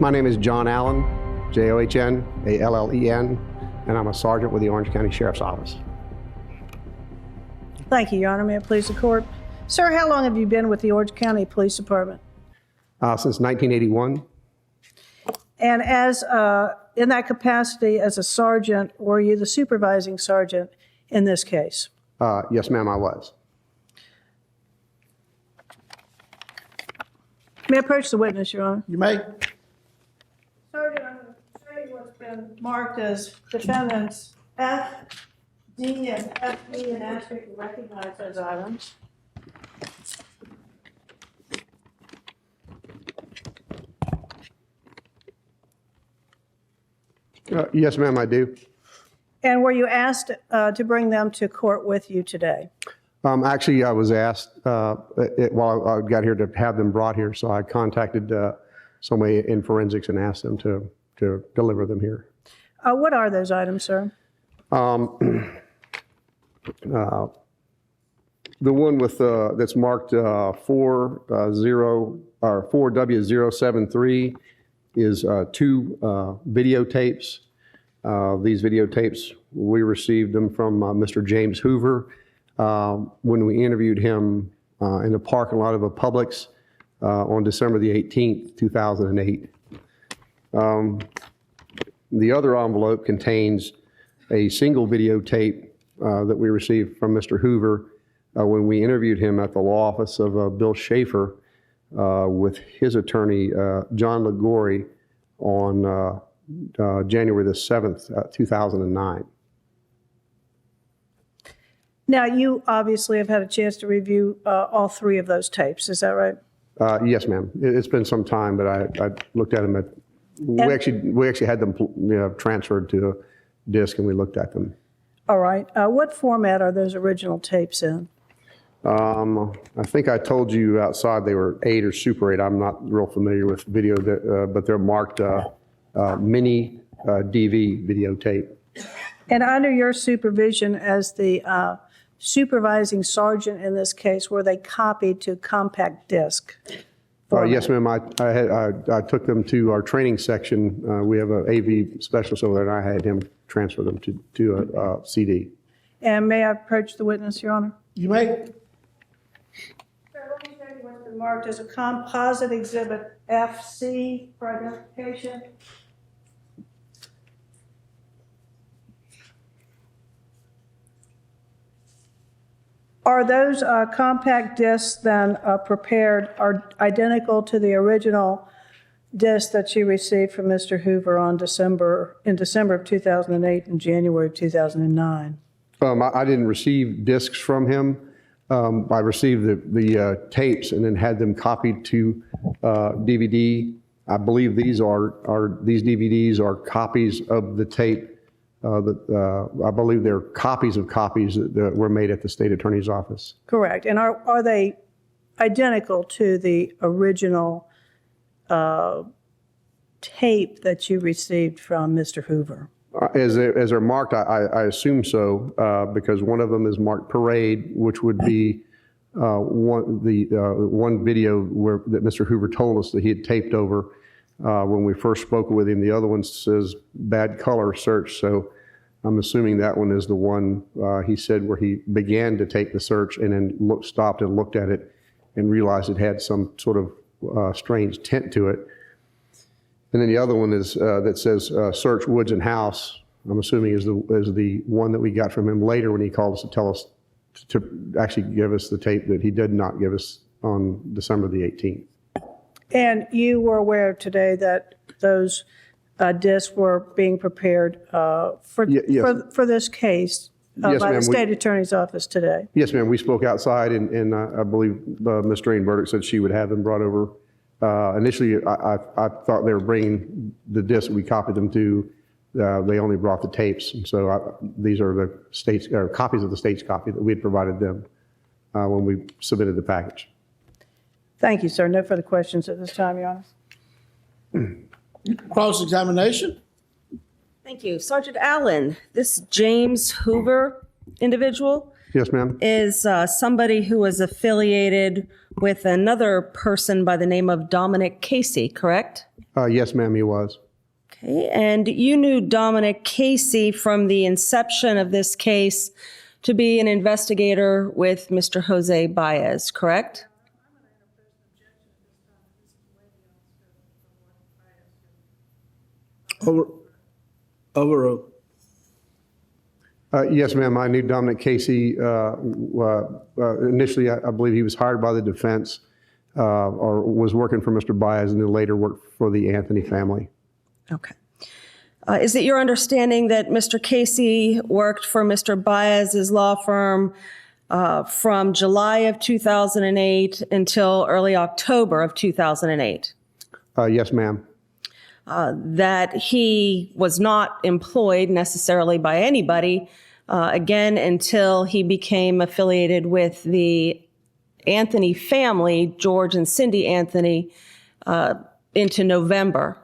My name is John Allen, John-Allen, and I'm a sergeant with the Orange County Sheriff's Office. Thank you, Your Honor. May it please the court. Sir, how long have you been with the Orange County Police Department? Since 1981. And as in that capacity as a sergeant, were you the supervising sergeant in this case? Yes, ma'am, I was. May I approach the witness, Your Honor? You may. Sergeant, I'm going to show you what's been marked as defendants F, D, and FB, and ask you to recognize those items. Yes, ma'am, I do. And were you asked to bring them to court with you today? Actually, I was asked while I got here to have them brought here, so I contacted somebody in forensics and asked them to deliver them here. What are those items, sir? The one with that's marked 4W073 is two videotapes. These videotapes, we received them from Mr. James Hoover when we interviewed him in the parking lot of a Publix on December the 18th, 2008. The other envelope contains a single videotape that we received from Mr. Hoover when we interviewed him at the law office of Bill Schaefer with his attorney, John Ligori, on January the 7th, 2009. Now, you obviously have had a chance to review all three of those tapes, is that right? Yes, ma'am. It's been some time, but I looked at them. We actually had them transferred to a disk, and we looked at them. All right. What format are those original tapes in? I think I told you outside they were 8 or Super 8. I'm not real familiar with video, but they're marked mini DV videotape. And under your supervision as the supervising sergeant in this case, were they copied to compact disc? Yes, ma'am. I took them to our training section. We have an AV specialist over there, and I had him transfer them to a CD. And may I approach the witness, Your Honor? You may. Sir, let me show you what's been marked as a composite exhibit FC for identification. Are those compact discs then prepared, are identical to the original disc that you received from Mr. Hoover in December of 2008 and January of 2009? I didn't receive discs from him. I received the tapes and then had them copied to DVD. I believe these DVDs are copies of the tape. I believe they're copies of copies that were made at the state attorney's office. Correct. And are they identical to the original tape that you received from Mr. Hoover? As they're marked, I assume so, because one of them is marked Parade, which would be one video that Mr. Hoover told us that he had taped over when we first spoke with him. The other one says Bad Color Search, so I'm assuming that one is the one he said where he began to take the search and then stopped and looked at it and realized it had some sort of strange tint to it. And then the other one is that says Search Woods and House. I'm assuming is the one that we got from him later when he called us to tell us to actually give us the tape that he did not give us on December the 18th. And you were aware today that those discs were being prepared for this case Yes, by ma'am. the state attorney's office today? Yes, ma'am. We spoke outside, and I believe Ms. Drain Burdick said she would have them brought over. Initially, I thought they were bringing the discs we copied them to. They only brought the tapes, and so these are the state's copies of the state's copy that we had provided them when we submitted the package. Thank you, sir. No further questions at this time, Your Honor. Cross-examination. Thank you. Sergeant Allen, this James Hoover individual, Yes, ma'am. is somebody who was affiliated with another person by the name of Dominic Casey, correct? Yes, ma'am, he was. Okay, and you knew Dominic Casey from the inception of this case to be an investigator with Mr. Jose Baez, correct? Overruled. Yes, ma'am. I knew Dominic Casey. Initially, I believe he was hired by the defense or was working for Mr. Baez and then later worked for the Anthony family. Okay. Is it your understanding that Mr. Casey worked for Mr. Baez's law firm from July of 2008 until early October of 2008? Yes, ma'am. That he was not employed necessarily by anybody again until he became affiliated with the Anthony family, George and Cindy Anthony, into November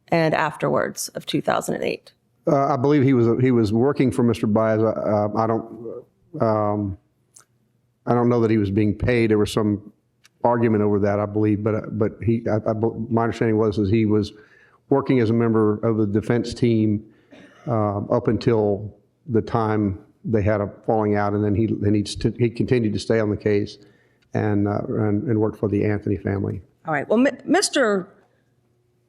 and afterwards of 2008. I believe he was working for Mr. Baez. I don't know that he was being paid. There was some argument over that, I believe, but my understanding was that he was working as a member of the defense team up until the time they had a falling out, and then he continued to stay on the case and worked for the Anthony family. All right. Well, Mr.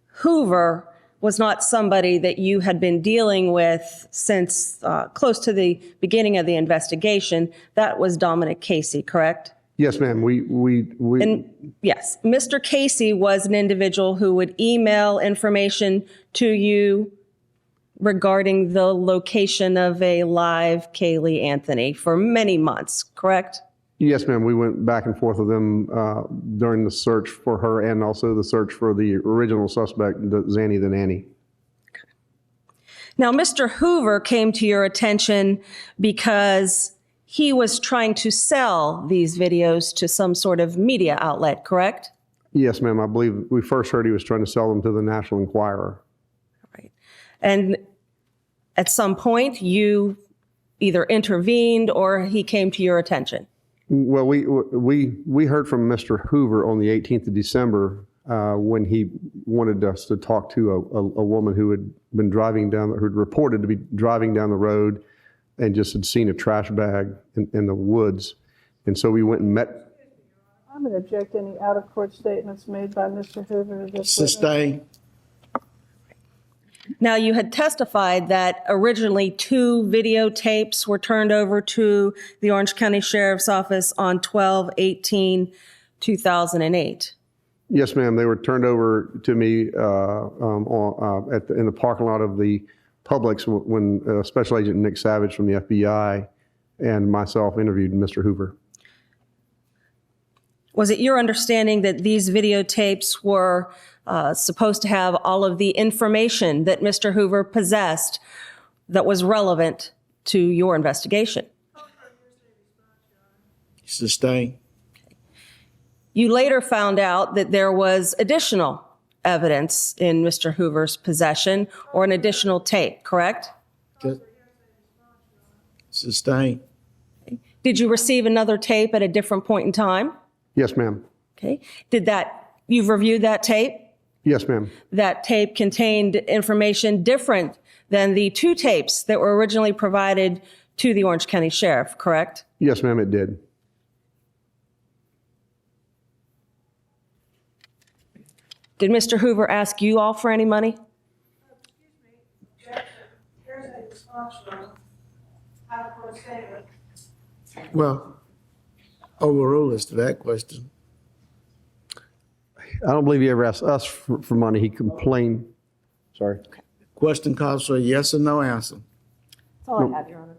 Hoover was not somebody that you had been dealing with since close to the beginning of the investigation. That was Dominic Casey, correct? Yes, ma'am. And yes, Mr. Casey was an individual who would email information to you regarding the location of a live Caylee Anthony for many months, correct? Yes, ma'am. We went back and forth with them during the search for her and also the search for the original suspect, Zanny the nanny. Now, Mr. Hoover came to your attention because he was trying to sell these videos to some sort of media outlet, correct? Yes, ma'am. I believe we first heard he was trying to sell them to the National Enquirer. Right. And at some point, you either intervened or he came to your attention. Well, we heard from Mr. Hoover on the 18th of December when he wanted us to talk to a woman who had been who had reported to be driving down the road and just had seen a trash bag in the woods. And so we went and met. I'm going to object any out-of-court statements made by Mr. Hoover. Sustained. Now, you had testified that originally 2 videotapes were turned over to the Orange County Sheriff's Office on 12/18/2008. Yes, ma'am. They were turned over to me in the parking lot of the Publix when Special Agent Nick Savage from the FBI and myself interviewed Mr. Hoover. Was it your understanding that these videotapes were supposed to have all of the information that Mr. Hoover possessed that was relevant to your investigation? Sustained. You later found out that there was additional evidence in Mr. Hoover's possession or an additional tape, correct? Sustained. Did you receive another tape at a different point in time? Yes, ma'am. Okay. You've reviewed that tape? Yes, ma'am. That tape contained information different than the 2 tapes that were originally provided to the Orange County Sheriff, correct? Yes, ma'am, it did. Did Mr. Hoover ask you all for any money? Well, overruled as to that question. I don't believe he ever asked us for money. He complained. Sorry. Question calls for a yes or no answer. That's all I have, Your Honor.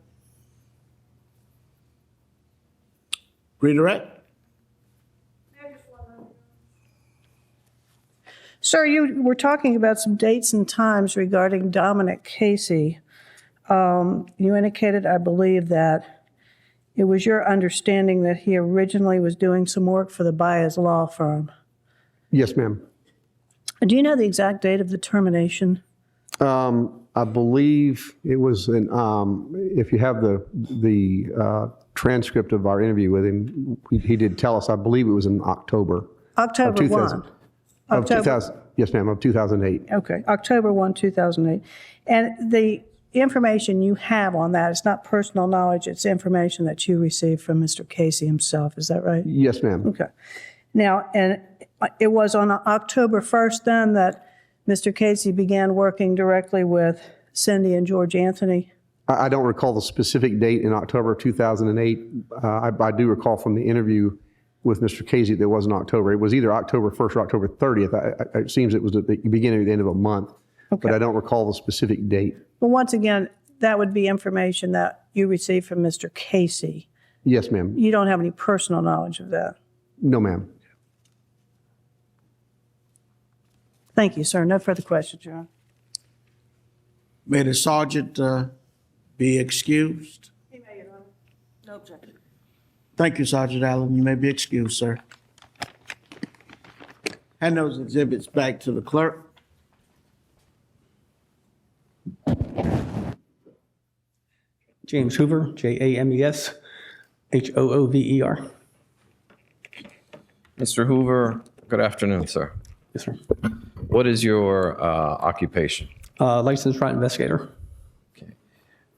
Redirect. Sir, you were talking about some dates and times regarding Dominic Casey. You indicated, I believe, that it was your understanding that he originally was doing some work for the Baez law firm. Yes, ma'am. Do you know the exact date of the termination? I believe it was if you have the transcript of our interview with him, he did tell us, I believe it was in October. October 1. Of 2000, yes, ma'am, of 2008. Okay, October 1, 2008. And the information you have on that, it's not personal knowledge, it's information that you received from Mr. Casey himself, is that right? Yes, ma'am. Okay. Now, and it was on October 1st then that Mr. Casey began working directly with Cindy and George Anthony? I don't recall the specific date in October of 2008. I do recall from the interview with Mr. Casey that it was in October. It was either October 1st or October 30th. It seems it was at the beginning or the end of a month, Okay. but I don't recall the specific date. Well, once again, that would be information that you received from Mr. Casey. Yes, ma'am. You don't have any personal knowledge of that. No, ma'am. Thank you, sir. No further questions, Your Honor. May the sergeant be excused? No objection. Thank you, Sergeant Allen. You may be excused, sir. Hand those exhibits back to the clerk. James Hoover, James Hoover. Mr. Hoover, good afternoon, sir. Yes, sir. What is your occupation? Licensed private investigator.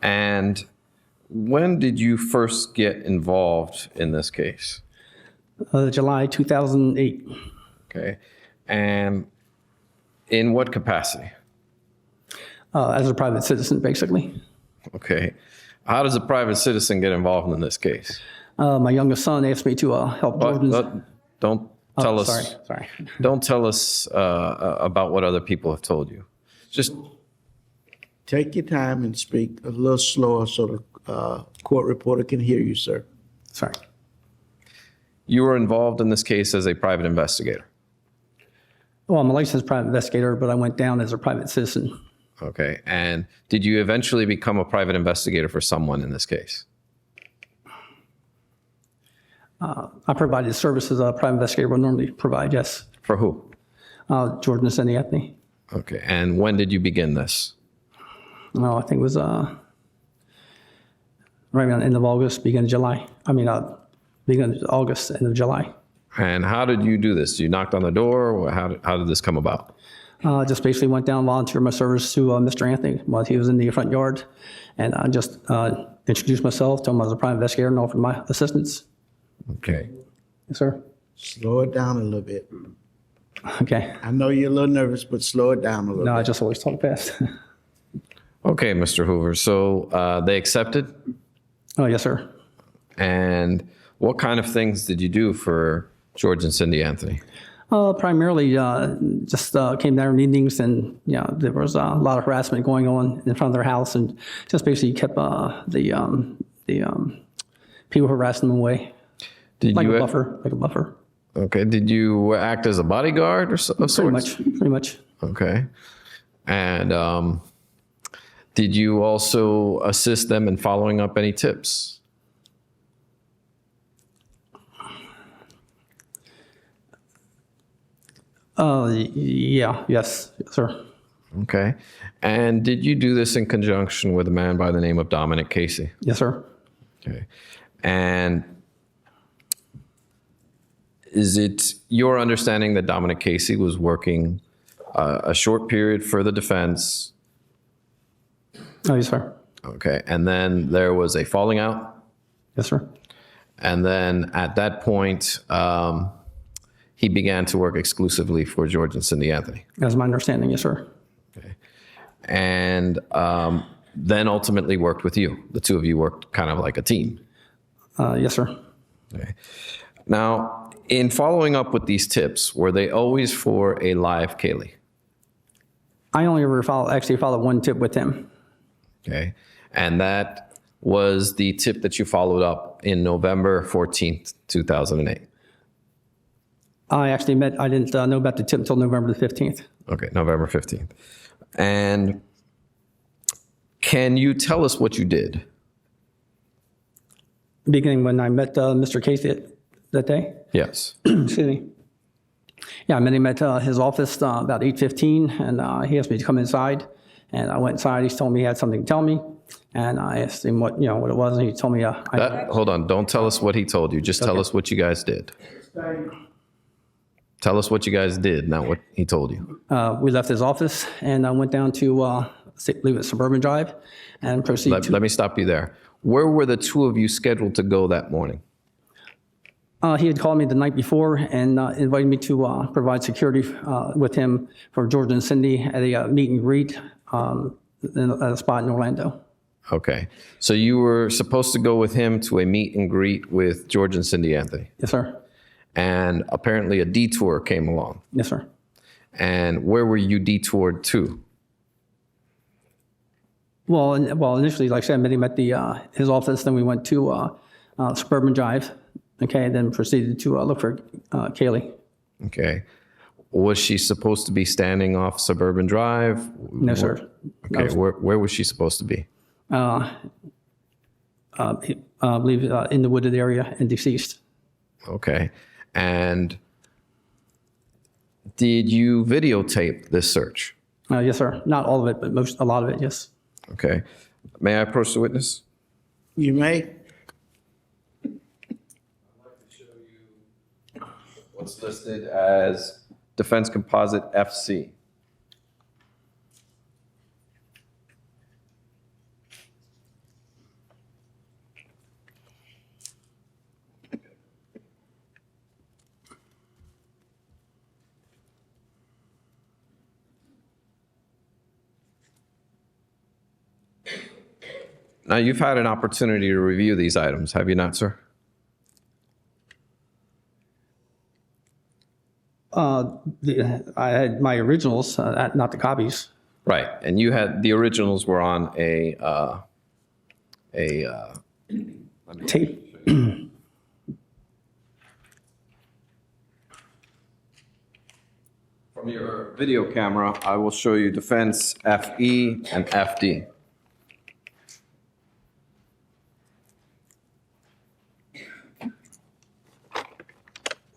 And when did you first get involved in this case? July 2008. Okay. And in what capacity? As a private citizen, basically. Okay. How does a private citizen get involved in this case? My youngest son asked me to help Jordan's. Don't tell us. Sorry. Don't tell us about what other people have told you. Just Take your time and speak a little slower so the court reporter can hear you, sir. Sorry. you were involved in this case as a private investigator. Well, I'm a licensed private investigator, but I went down as a private citizen. Okay. And did you eventually become a private investigator for someone in this case? I provided services a private investigator would normally provide, yes. For who? Jordan and Anthony. Okay. And when did you begin this? I think it was right around the end of August, beginning of July. Beginning of August, end of July. And how did you do this? You knocked on the door? Or how did this come about? Just basically went down, volunteered my service to Mr. Anthony while he was in the front yard. And I just introduced myself, told him I was a private investigator, and offered my assistance. Okay. Yes, sir. Slow it down a little bit. Okay. I know you're a little nervous, but slow it down a little No, I bit. just always talk fast. Okay, Mr. Hoover. So they accepted? Oh, yes, sir. And what kind of things did you do for George and Cindy Anthony? Primarily, just came down in evenings, and there was a lot of harassment going on in front of their house, and just basically kept the people harassing them away, like a buffer. Okay. Did you act as a bodyguard of sorts? Pretty much. Okay. And did you also assist them in following up any tips? Yes, sir. Okay. And did you do this in conjunction with a man by the name of Dominic Casey? Yes, sir. Okay. And is it your understanding that Dominic Casey was working a short period for the defense? Oh, yes, sir. Okay. And then there was a falling out? Yes, sir. And then at that point, he began to work exclusively for George and Cindy Anthony. That's my understanding, yes, sir. Okay. And then ultimately worked with you. The two of you worked kind of like a team. Yes, sir. Okay. Now, in following up with these tips, were they always for a live Caylee? I only ever followed one tip with him. Okay. And that was the tip that you followed up in November 14th, 2008. I didn't know about the tip until November the 15th. Okay, November 15th. And can you tell us what you did? Beginning when I met Mr. Casey that day. Yes. Excuse me. Yeah, I met him at his office about 8:15, and he asked me to come inside. And I went inside. He told me he had something to tell me. And I asked him what it was, and he told me, Hold on. Don't tell us what he told you. Just tell us what you guys did. Tell us what you guys did, not what he told you. we left his office and I went down to, I believe it's Suburban Drive, and proceeded to. Let me stop you there. Where were the two of you scheduled to go that morning? He had called me the night before and invited me to provide security with him for George and Cindy at a meet and greet at a spot in Orlando. Okay. So you were supposed to go with him to a meet and greet with George and Cindy Anthony. Yes, sir. And apparently a detour came along. Yes, sir. And where were you detoured to? Well, initially, like I said, I met him at his office. Then we went to Suburban Drive. Okay, then proceeded to look for Caylee. Okay. Was she supposed to be standing off Suburban Drive? No, sir. Okay. Where was she supposed to be? I believe in the wooded area and deceased. Okay. And did you videotape this search? Yes, sir. Not all of it, but a lot of it, yes. Okay. May I approach the witness? You may. What's listed as Defense Composite FC. Now, you've had an opportunity to review these items, have you not, sir? I had my originals, not the copies. Right, and you had, the originals were on Tape. From your video camera, I will show you Defense FE and FD.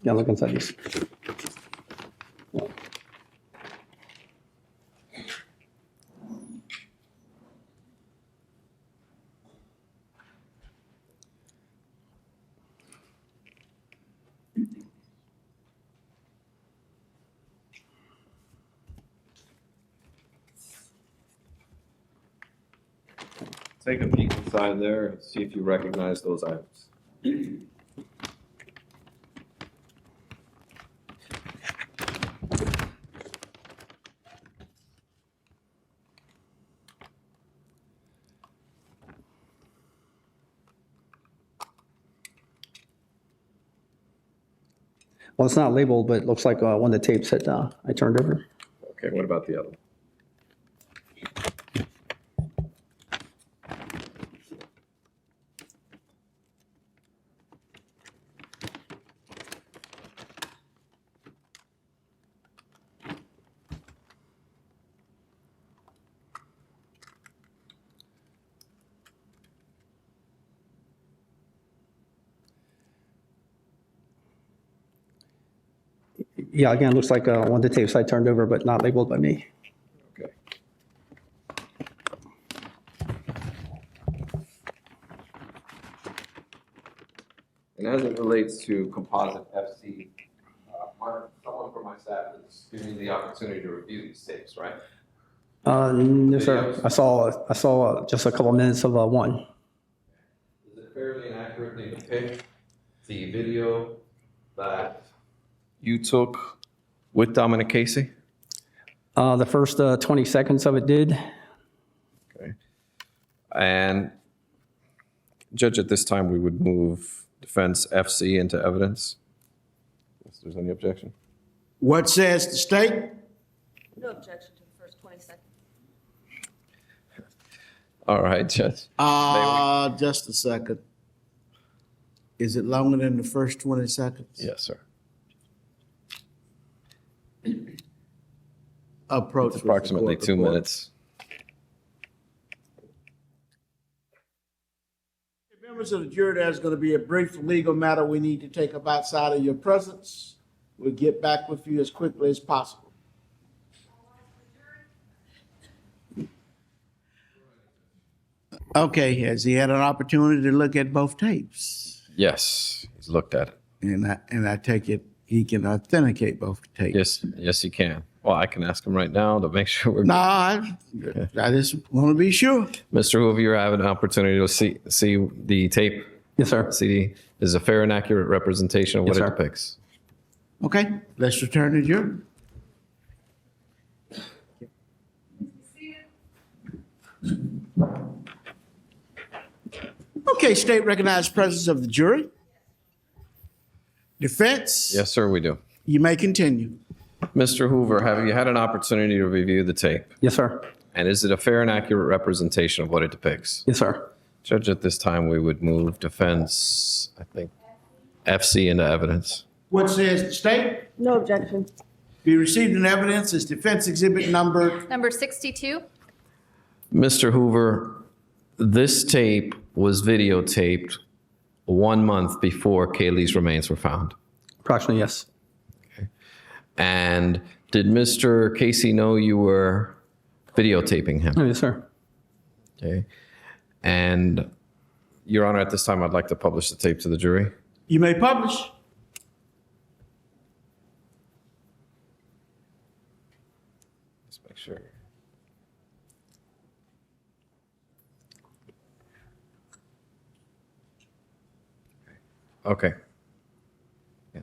Yeah, look inside these. Take a peek inside there and see if you recognize those items. Well, it's not labeled, but it looks like one of the tapes that I turned over. Okay, what about the other one? Yeah, again, it looks like one of the tapes I turned over, but not labeled by me. Okay. And as it relates to composite FC, someone from my staff is giving me the opportunity to review these tapes, right? No, sir. I saw just a couple minutes of one. Is it fairly and accurately depict the video that you took with Dominic Casey? The first 20 seconds of it did. Okay. And Judge, at this time, we would move Defense FC into evidence. If there's any objection. What says the state? No objection to the first 20 seconds. All right, Judge. Just a second. Is it longer than the first 20 seconds? Yes, sir. Approach. It's approximately 2 minutes. Members of the jury, there's going to be a brief legal matter we need to take up outside of your presence. We'll get back with you as quickly as possible. Okay, has he had an opportunity to look at both tapes? Yes, he's looked at it. And I take it he can authenticate both tapes? Yes, he can. Well, I can ask him right now to make sure we're. No, I just want to be sure. Mr. Hoover, you have an opportunity to see the tape. Yes, sir. CD is a fair and accurate representation of what Yes, it sir. depicts. Okay, let's return to jury. Okay, state recognized presence of the jury. Defense? Yes, sir, we do. You may continue. Mr. Hoover, have you had an opportunity to review the tape? Yes, sir. And is it a fair and accurate representation of what it depicts? Yes, sir. Judge, at this time, we would move defense, I think, FC into evidence. What says the state? No objection. Be received in evidence as defense exhibit number. Number 62. Mr. Hoover, this tape was videotaped 1 month before Caylee's remains were found. Approximately, yes. And did Mr. Casey know you were videotaping him? Oh, yes, sir. Okay. And, Your Honor, at this time, I'd like to publish the tape to the jury. You may publish. Let's make sure. Okay. Yeah.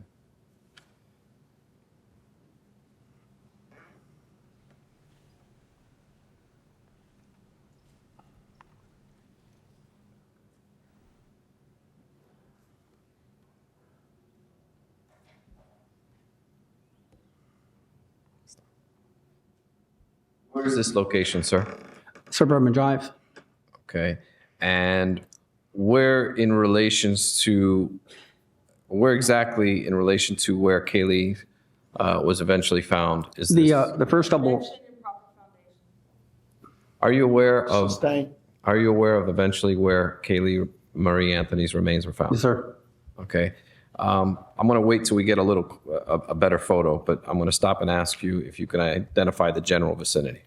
Where is this location, sir? Suburban Drive. Okay. And where exactly in relation to where Caylee was eventually found is this? The first double. Are you aware of Sustain. Eventually where Caylee Marie Anthony's remains were found? Yes, sir. Okay. I'm going to wait till we get a better photo, but I'm going to stop and ask you if you can identify the general vicinity.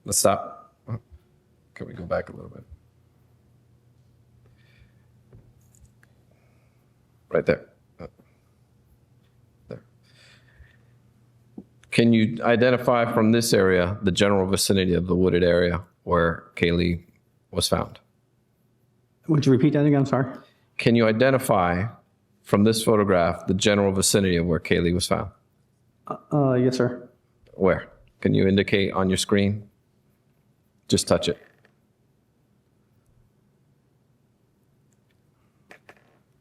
Let's stop. Can we go back a little bit? Right there. There. Can you identify from this area the general vicinity of the wooded area where Caylee was found? Would you repeat that again? I'm sorry. Can you identify from this photograph the general vicinity of where Caylee was found? Yes, sir. Where? Can you indicate on your screen? Just touch it.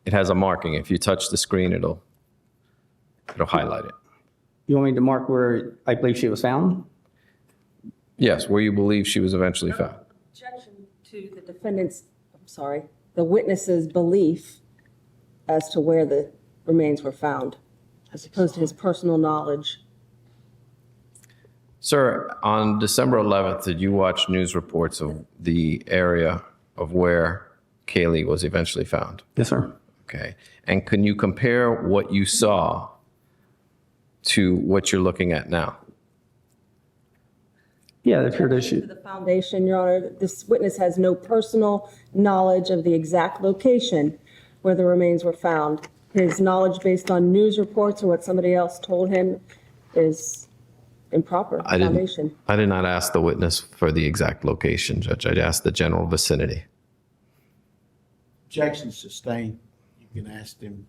It has a marking. If you touch the screen, it'll highlight it. You want me to mark where I believe she was found? Yes, where you believe she was eventually found. Objection to the defendant's, the witness's belief as to where the remains were found, as opposed to his personal knowledge. Sir, on December 11th, did you watch news reports of the area of where Caylee was eventually found? Yes, sir. Okay. And can you compare what you saw to what you're looking at now? Yeah, it appeared that To she. the foundation, Your Honor, this witness has no personal knowledge of the exact location where the remains were found. His knowledge based on news reports or what somebody else told him is improper foundation. I did not ask the witness for the exact location, Judge. I asked the general vicinity. Objection sustained. You can ask him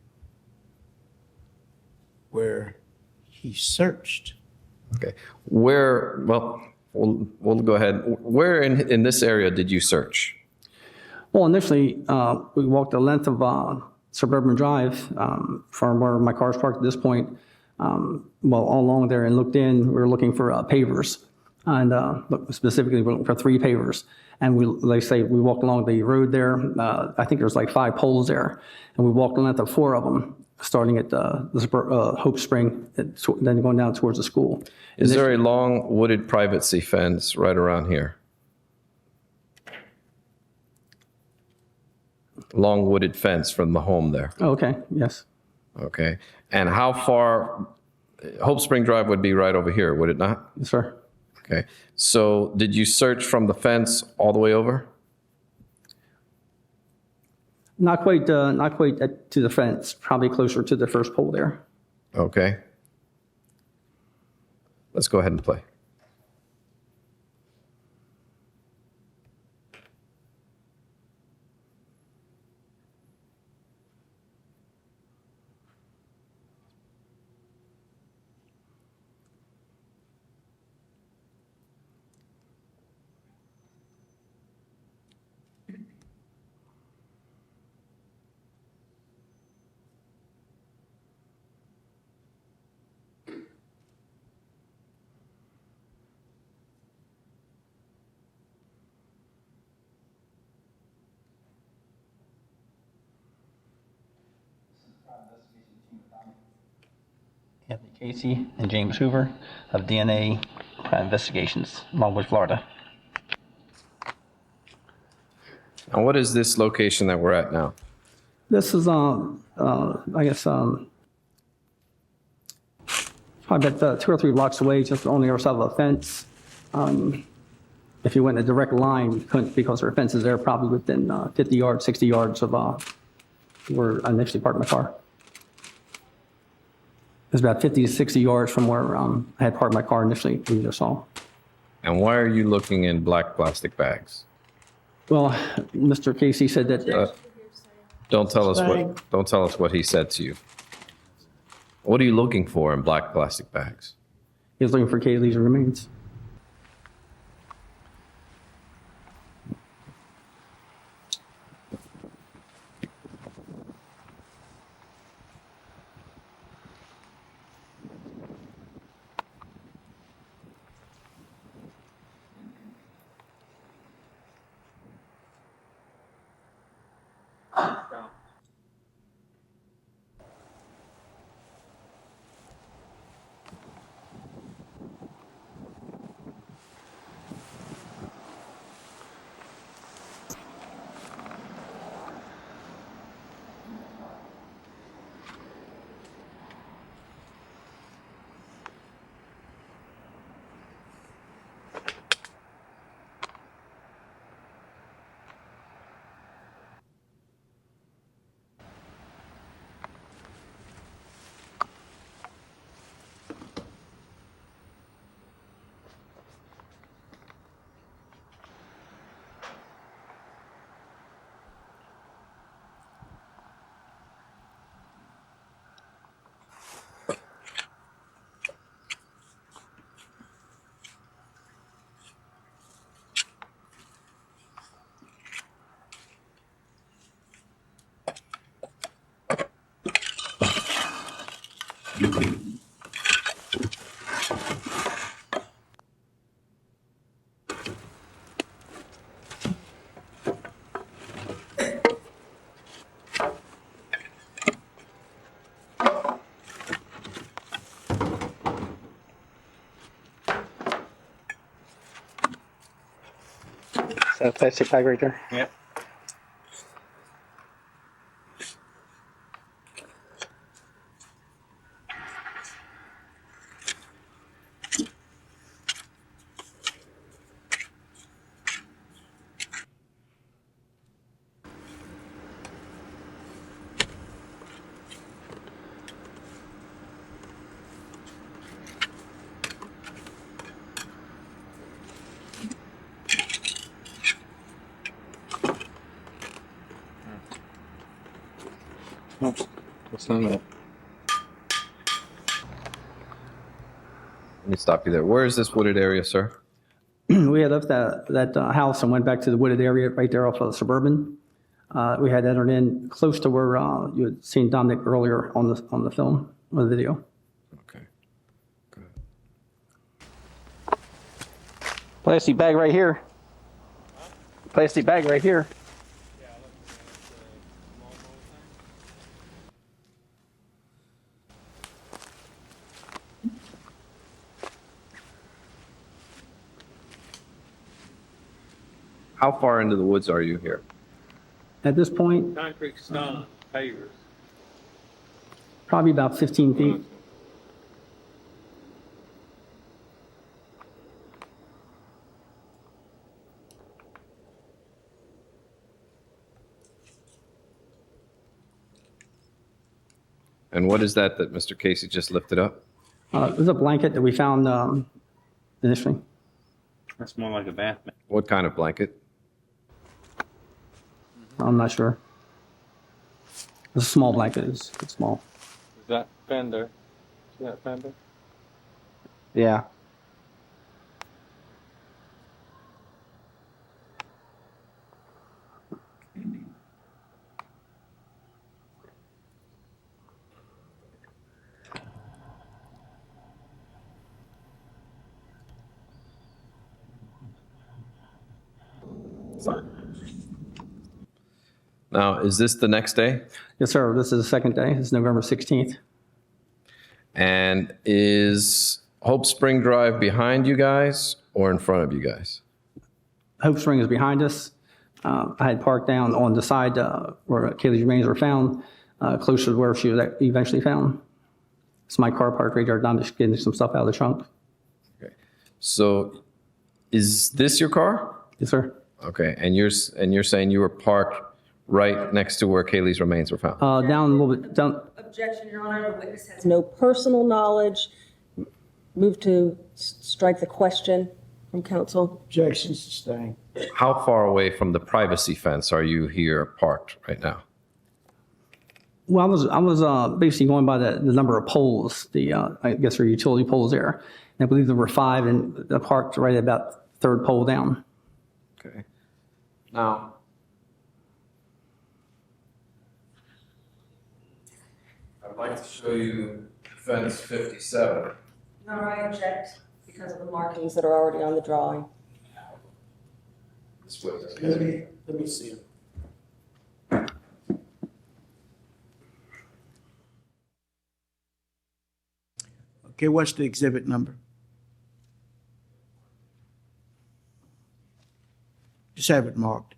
where he searched. Okay. Where, well, we'll go ahead. Where in this area did you search? Well, initially, we walked the length of Suburban Drive from where my car's parked at this point, all along there, and looked in. We were looking for pavers, and specifically we're looking for 3 pavers. And we walked along the road there. I think there's like 5 poles there, and we walked the length of 4 of them, starting at the Hope Spring, then going down towards the school. Is there a long wooded privacy fence right around here? Long wooded fence from the home there. Oh, okay, yes. Okay. And how far, Hope Spring Drive would be right over here, would it not? Yes, sir. Okay. So did you search from the fence all the way over? Not quite to the fence, probably closer to the first pole there. Okay. Let's go ahead and play. Anthony Casey and James Hoover of DNA Crime Investigations, Longwood, Florida. And what is this location that we're at now? This is, I guess, probably about 2 or 3 blocks away, just on the other side of a fence. If you went in a direct line, you couldn't because there are fences there probably within 50 yards, 60 yards of where I initially parked my car. It was about 50 to 60 yards from where I had parked my car initially, we just saw. And why are you looking in black plastic bags? Well, Mr. Casey said that, Don't tell us what he said to you. What are you looking for in black plastic bags? he was looking for Caylee's remains. Is that a plastic bag right there? Yep. What's on that? Let me stop you there. Where is this wooded area, sir? We had left that house and went back to the wooded area right there off of Suburban. We had entered in close to where you had seen Dominic earlier on the film, on the video. Okay. Good. Plastic bag right here. Plastic bag right here. How far into the woods are you here? At this point, Concrete stone, pavers. Probably about 15 feet. And what is that Mr. Casey just lifted up? It was a blanket that we found initially. That's more like a bath mat. What kind of blanket? I'm not sure. It's a small blanket. It's small. Is that fender? See that fender? Yeah. Now, is this the next day? Yes, sir. This is the second day. It's November 16th. And is Hope Spring Drive behind you guys or in front of you guys? Hope Spring is behind us. I had parked down on the side where Caylee's remains were found, closer to where she was eventually found. It's my car parked right there. I'm just getting some stuff out of the trunk. Okay. So is this your car? Yes, sir. Okay. And you're saying you were parked right next to where Caylee's remains were found? Down a little bit. Down. Objection, Your Honor. The witness has no personal knowledge. Move to strike the question from counsel. Objection sustained. How far away from the privacy fence are you here parked right now? Well, I was basically going by the number of poles. I guess there are utility poles there. And I believe there were 5, and I parked right at about third pole down. Okay. Now, I'd like to show you fence 57. Your Honor, I object because of the markings that are already on the drawing. This witness. Let me see him. Okay, what's the exhibit number? Just have it marked.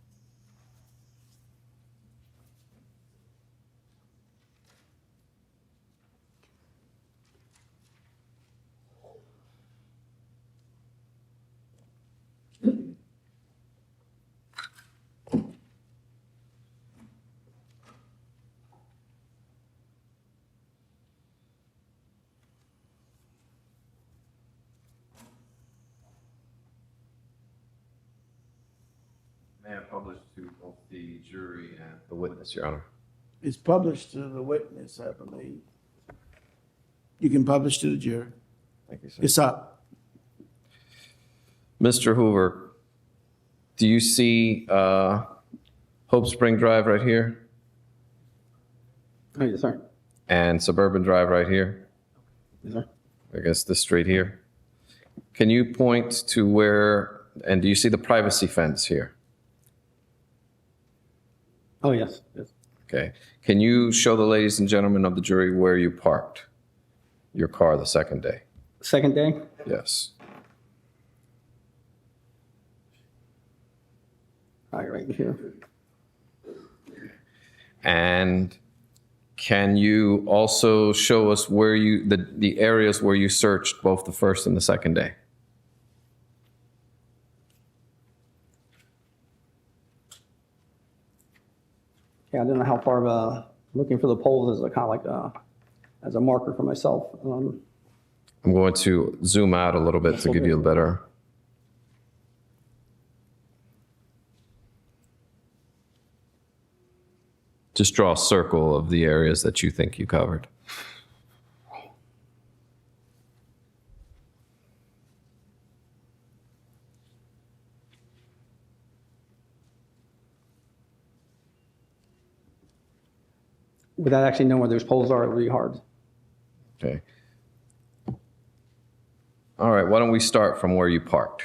May I publish to both the jury and the witness, Your Honor? It's published to the witness, I believe. You can publish to the jury. Thank you, sir. It's up. Mr. Hoover, do you see Hope Spring Drive right here Oh, yes, sir. and Suburban Drive right here? Yes, sir. I guess this straight here. Can you point to where, and do you see the privacy fence here? Oh, yes. Yes. Okay. Can you show the ladies and gentlemen of the jury where you parked your car the second day? Second day? Yes. Right here. And can you also show us where the areas where you searched both the first and the second day? Yeah, I don't know how far looking for the poles is kind of like as a marker for myself. I'm going to zoom out a little bit to give you a better. Just draw a circle of the areas that you think you covered. Without actually knowing where those poles are, it would be hard. Okay. All right, why don't we start from where you parked?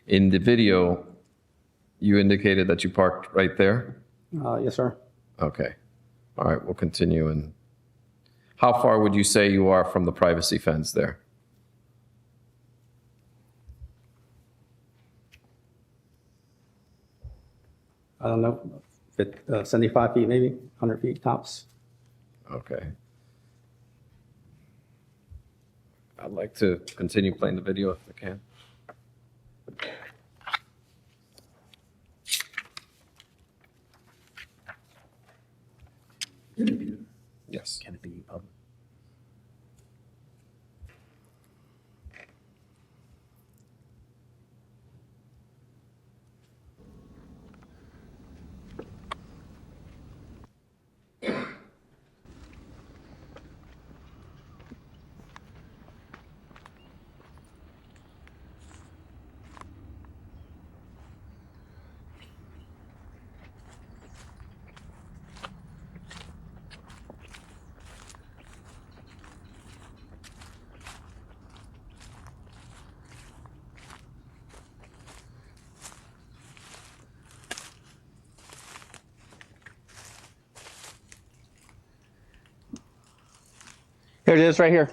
In the video, you indicated that you parked right there? Yes, sir. Okay. All right, we'll continue. And how far would you say you are from the privacy fence there? I don't know, 75 feet maybe, 100 feet tops. Okay. I'd like to continue playing the video if I can. Yes. Can it be public? Here it is, right here.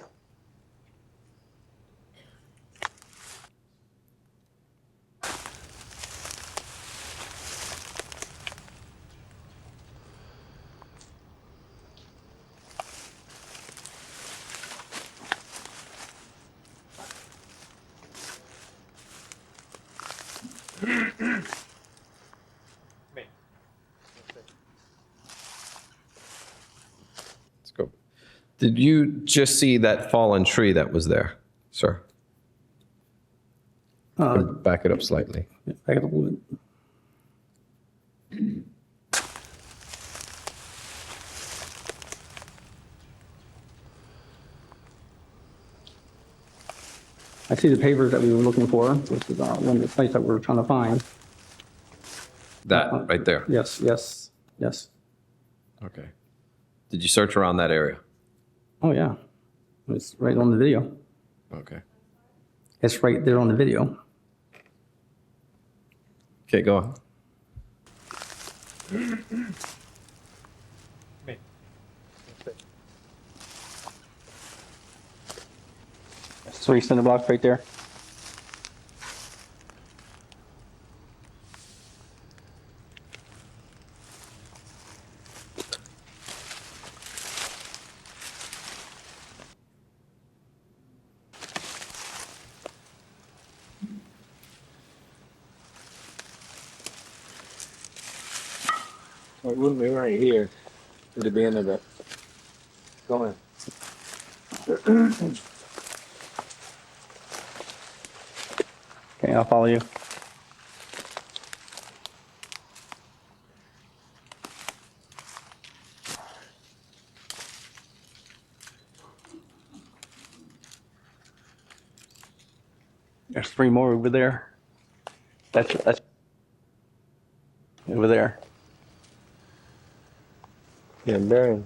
Let's go. Did you just see that fallen tree that was there, sir? Back it up slightly. Back up a little bit. I see the papers that we were looking for, which is one of the sites that we were trying to find. That right there. Yes, yes, yes. Okay. Did you search around that area? Oh, yeah. It's right on the video. Okay. It's right there on the video. Okay, go on. That's 3 cinder blocks right there. It wouldn't be right here at the end of it. Go in. Okay, I'll follow you. There's 3 more over there. That's over there. Yeah, Barry.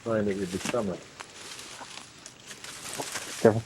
Find it with the stomach. Careful.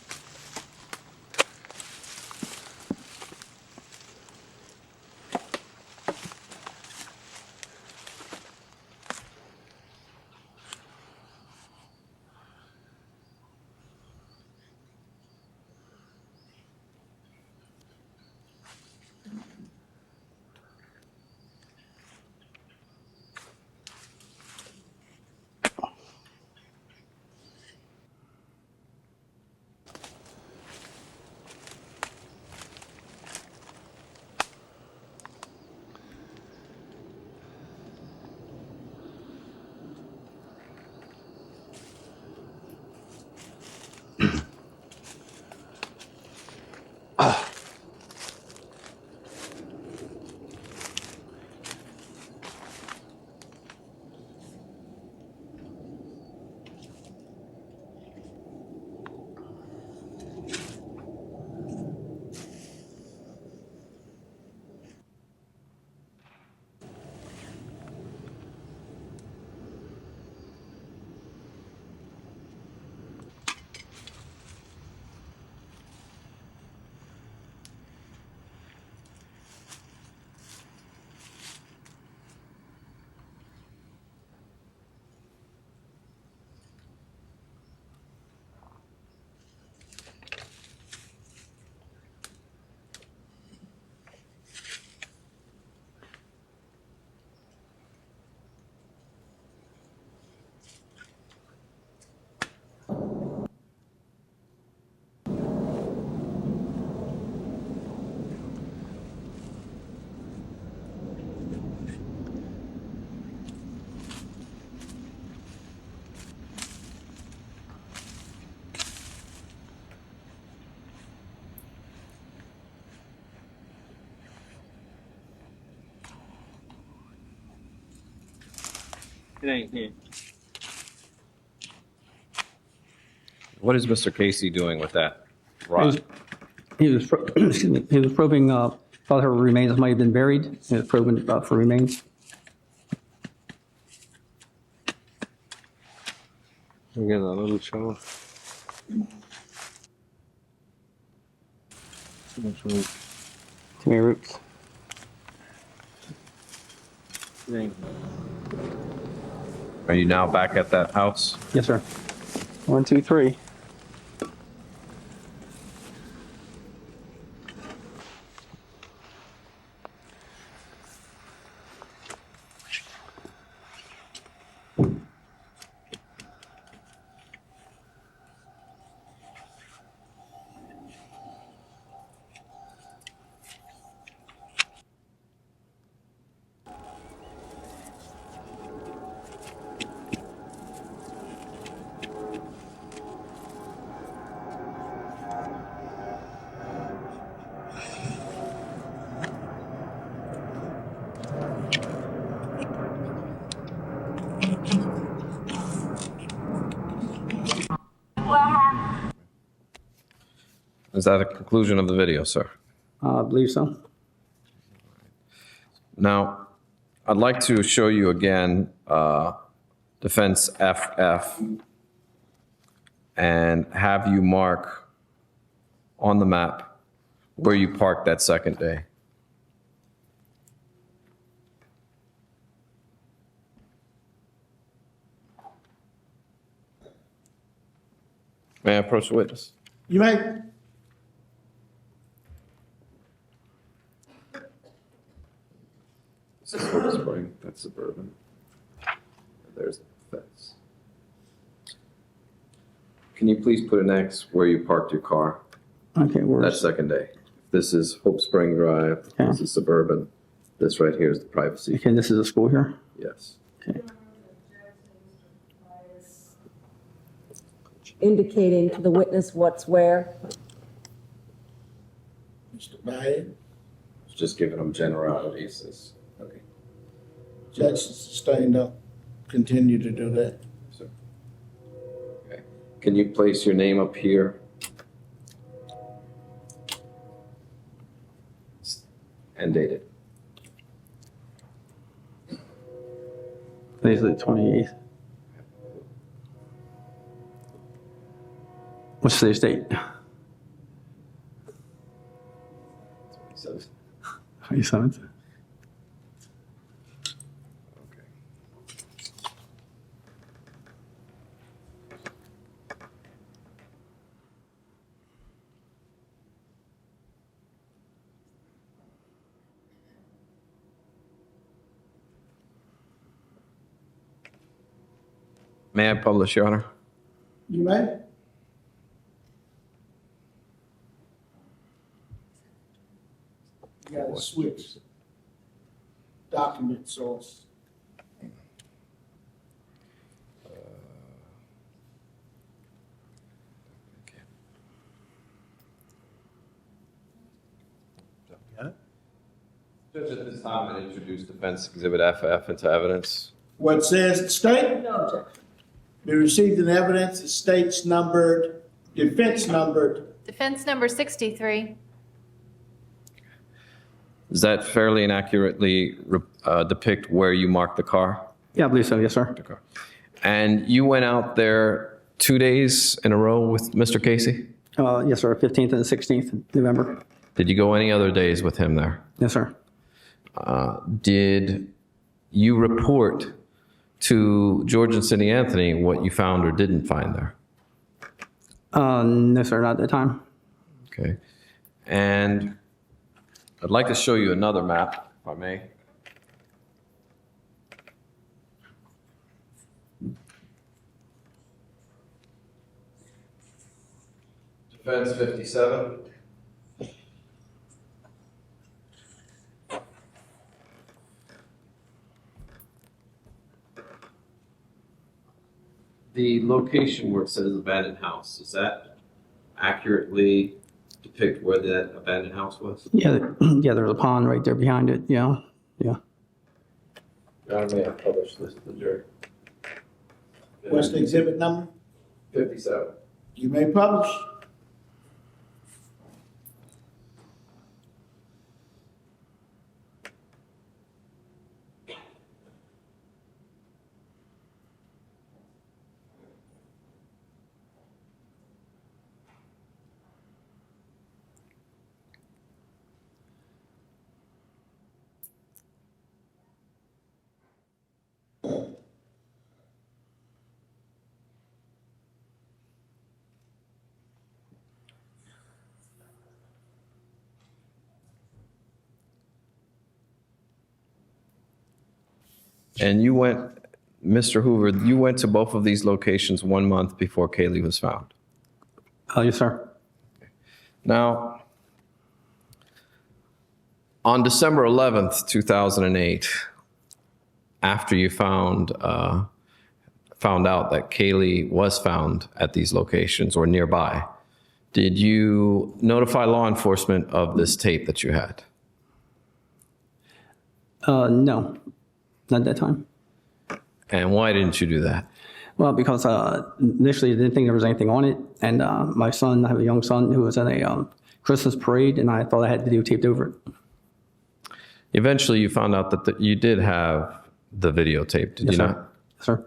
It ain't here. What is Mr. Casey doing with that rod? He was, excuse me, he was probing, thought her remains might have been buried. He was probing for remains. We got a little show. Too many roots. It ain't. Are you now back at that house? Yes, sir. 1, 2, 3. Is that a conclusion of the video, sir? I believe so. Now, I'd like to show you again defense FF and have you mark on the map where you parked that second day. May I approach the witness? You may. This is Hoover Spring, that's suburban. And there's the fence. Can you please put an X where you parked your car Okay, that where's, second day? This is Hope Spring Drive, this Okay. is suburban, this right here is the privacy. okay, this is a school here? Yes. Okay. Indicating to the witness what's where. Mr. Baez, Just giving them generalities. Okay. judge sustained up, continue to do that. Sir. Okay. Can you place your name up here? And date it. Today's the 28th. What's today's date? 27th. Okay. May I publish, Your Honor? You may. You gotta switch document source. Judge, at this time, I introduce Defense Exhibit FF into evidence. What says the state? No objection. Be received in evidence, the state's numbered, defense numbered. Defense number 63. Does that fairly and accurately depict where you marked the car? Yeah, I believe so, yes, sir. And you went out there 2 days in a row with Mr. Casey? Yes, sir, 15th and 16th of November. Did you go any other days with him there? Yes, sir. Did you report to George and Cindy Anthony what you found or didn't find there? No, sir, not at the time. Okay. And I'd like to show you another map, if I may. Defense 57. The location where it says abandoned house, does that accurately depict where that abandoned house was? Yeah, yeah, there's a pond right there behind it, yeah, yeah. Your Honor, may I publish this to the jury? What's the exhibit number? 57. You may publish. And you went, Mr. Hoover, you went to both of these locations 1 month before Caylee was found. Yes, sir. Now, on December 11th, 2008, after you found out that Caylee was found at these locations or nearby, did you notify law enforcement of this tape that you had? No, not at that time. And why didn't you do that? Well, because initially I didn't think there was anything on it, and my son, I have a young son who was at a Christmas parade, and I thought I had videotaped over it. Eventually, you found out that you did have the videotape, did Yes, you sir. not? Yes, sir.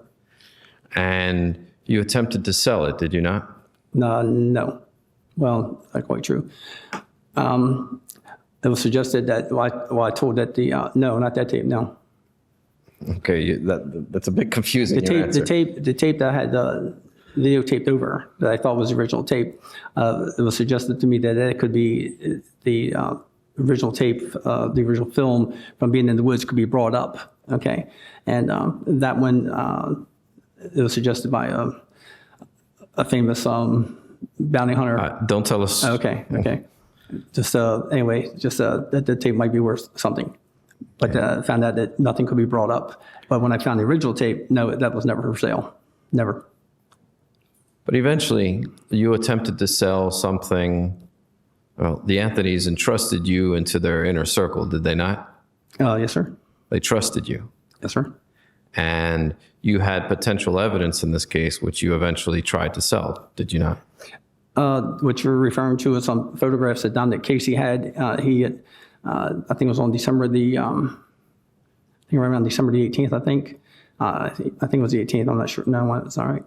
And you attempted to sell it, did you not? No. Well, not quite true. It was suggested that, I told that no, not that tape, no. Okay, that's a bit confusing. The tape that I had videotaped over that I thought was the original tape, it was suggested to me that it could be the original tape, the original film from being in the woods could be brought up. Okay, and that one it was suggested by a famous bounty hunter. Don't tell us. Okay. Just anyway, that the tape might be worth something. But found out that nothing could be brought up. But when I found the original tape, no, that was never for sale. Never. But eventually, you attempted to sell something. Well, the Anthonys entrusted you into their inner circle, did they not? Yes, sir. They trusted you. Yes, sir. And you had potential evidence in this case, which you eventually tried to sell, did you not? What you're referring to is some photographs that Dominic Casey had. He had, I think it was on December around December the 18th, I think. I think it was the 18th. I'm not sure. No, it's all right.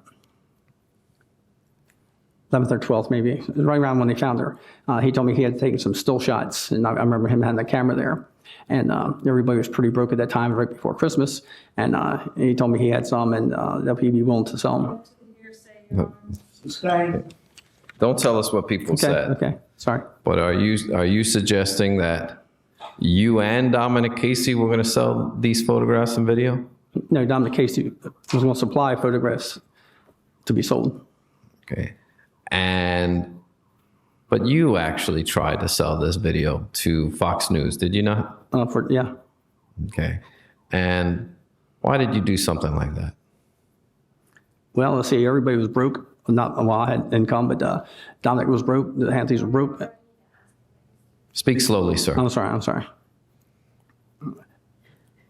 11th or 12th, maybe. Right around when they found her. He told me he had taken some still shots, and I remember him having the camera there. And everybody was pretty broke at that time, right before Christmas. And he told me he had some, and that he'd be willing to sell them. Sustained. Don't tell us what people said. Okay, sorry. But are you suggesting that you and Dominic Casey were going to sell these photographs and video? No, Dominic Casey was going to supply photographs to be sold. Okay. But you actually tried to sell this video to Fox News, did you not? Yeah. Okay. And why did you do something like that? Well, let's see, everybody was broke. I had income, but Dominic was broke. The Anthonys were broke. Speak slowly, sir. I'm sorry.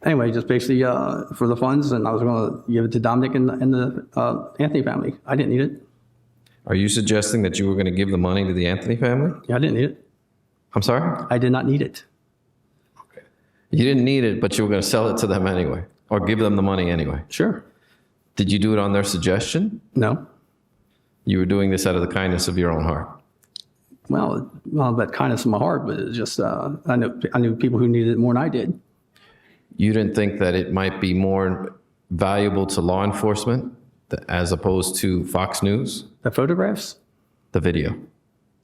Anyway, just basically for the funds, and I was going to give it to Dominic and the Anthony family. I didn't need it. Are you suggesting that you were going to give the money to the Anthony family? Yeah, I didn't need it. I'm sorry? I did not need it. Okay. You didn't need it, but you were going to sell it to them anyway, or give them the money anyway. Sure. Did you do it on their suggestion? No. You were doing this out of the kindness of your own heart. Well, that kindness in my heart, but it's just I knew people who needed it more than I did. You didn't think that it might be more valuable to law enforcement as opposed to Fox News? The photographs? The video.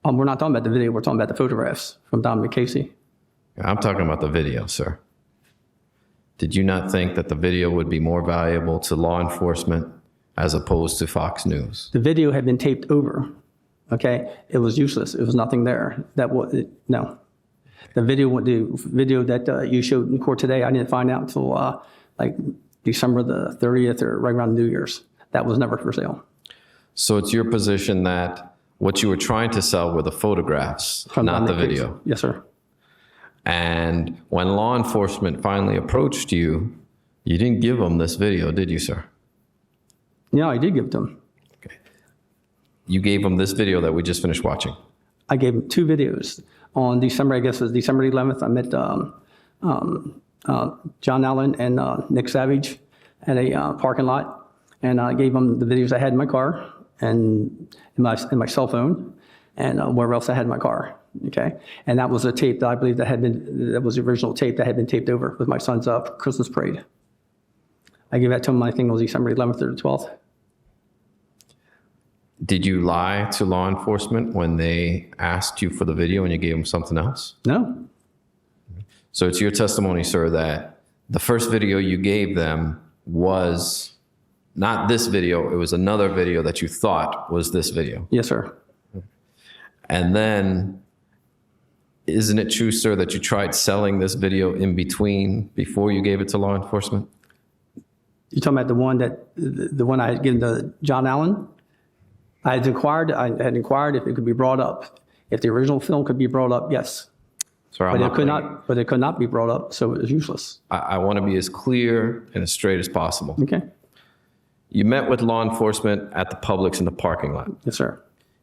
We're not talking about the video. We're talking about the photographs from Dominic Casey. I'm talking about the video, sir. Did you not think that the video would be more valuable to law enforcement as opposed to Fox News? The video had been taped over. Okay, it was useless. It was nothing there. No. The video that you showed in court today, I didn't find out until like December the 30th or right around New Year's. That was never for sale. So it's your position that what you were trying to sell were the photographs, not the video? Casey. Yes, sir. And when law enforcement finally approached you, you didn't give them this video, did you, sir? Yeah, I did give it to him. You gave him this video that we just finished watching. I gave him 2 videos. On December, I guess it was December 11th, I met John Allen and Nick Savage at a parking lot. And I gave them the videos I had in my car and in my cell phone and wherever else I had in my car. Okay. And that was a tape that I believe that was the original tape that had been taped over with my son's Christmas parade. I gave that to him, I think it was December 11th or the 12th. Did you lie to law enforcement when they asked you for the video and you gave them something else? No. So it's your testimony, sir, that the first video you gave them was not this video, it was another video that you thought was this video. Yes, sir. And then, isn't it true, sir, that you tried selling this video in between before you gave it to law enforcement? You're talking about the one I had given to John Allen? I had inquired if it could be brought up. If the original film could be brought up, yes. Sir, But it could not be brought up, so it was useless. I want to be as clear and as straight as possible. Okay. You met with law enforcement at the Publix in the parking lot. Yes, sir.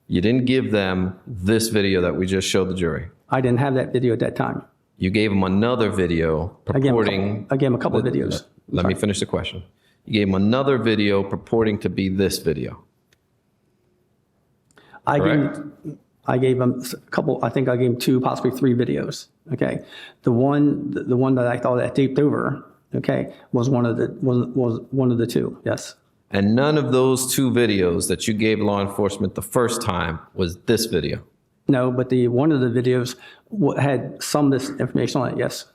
You didn't give them this video that we just showed the jury. I didn't have that video at that time. You gave them another video purporting... I gave him a couple of videos. Let me finish the question. You gave them another video purporting to be this video. I gave him a couple, I think I gave him 2, possibly 3 videos. Okay. The one that I thought I taped over, okay, was one of the 2, yes. And none of those 2 videos that you gave law enforcement the first time was this video. No, but one of the videos had some of this information on it, yes.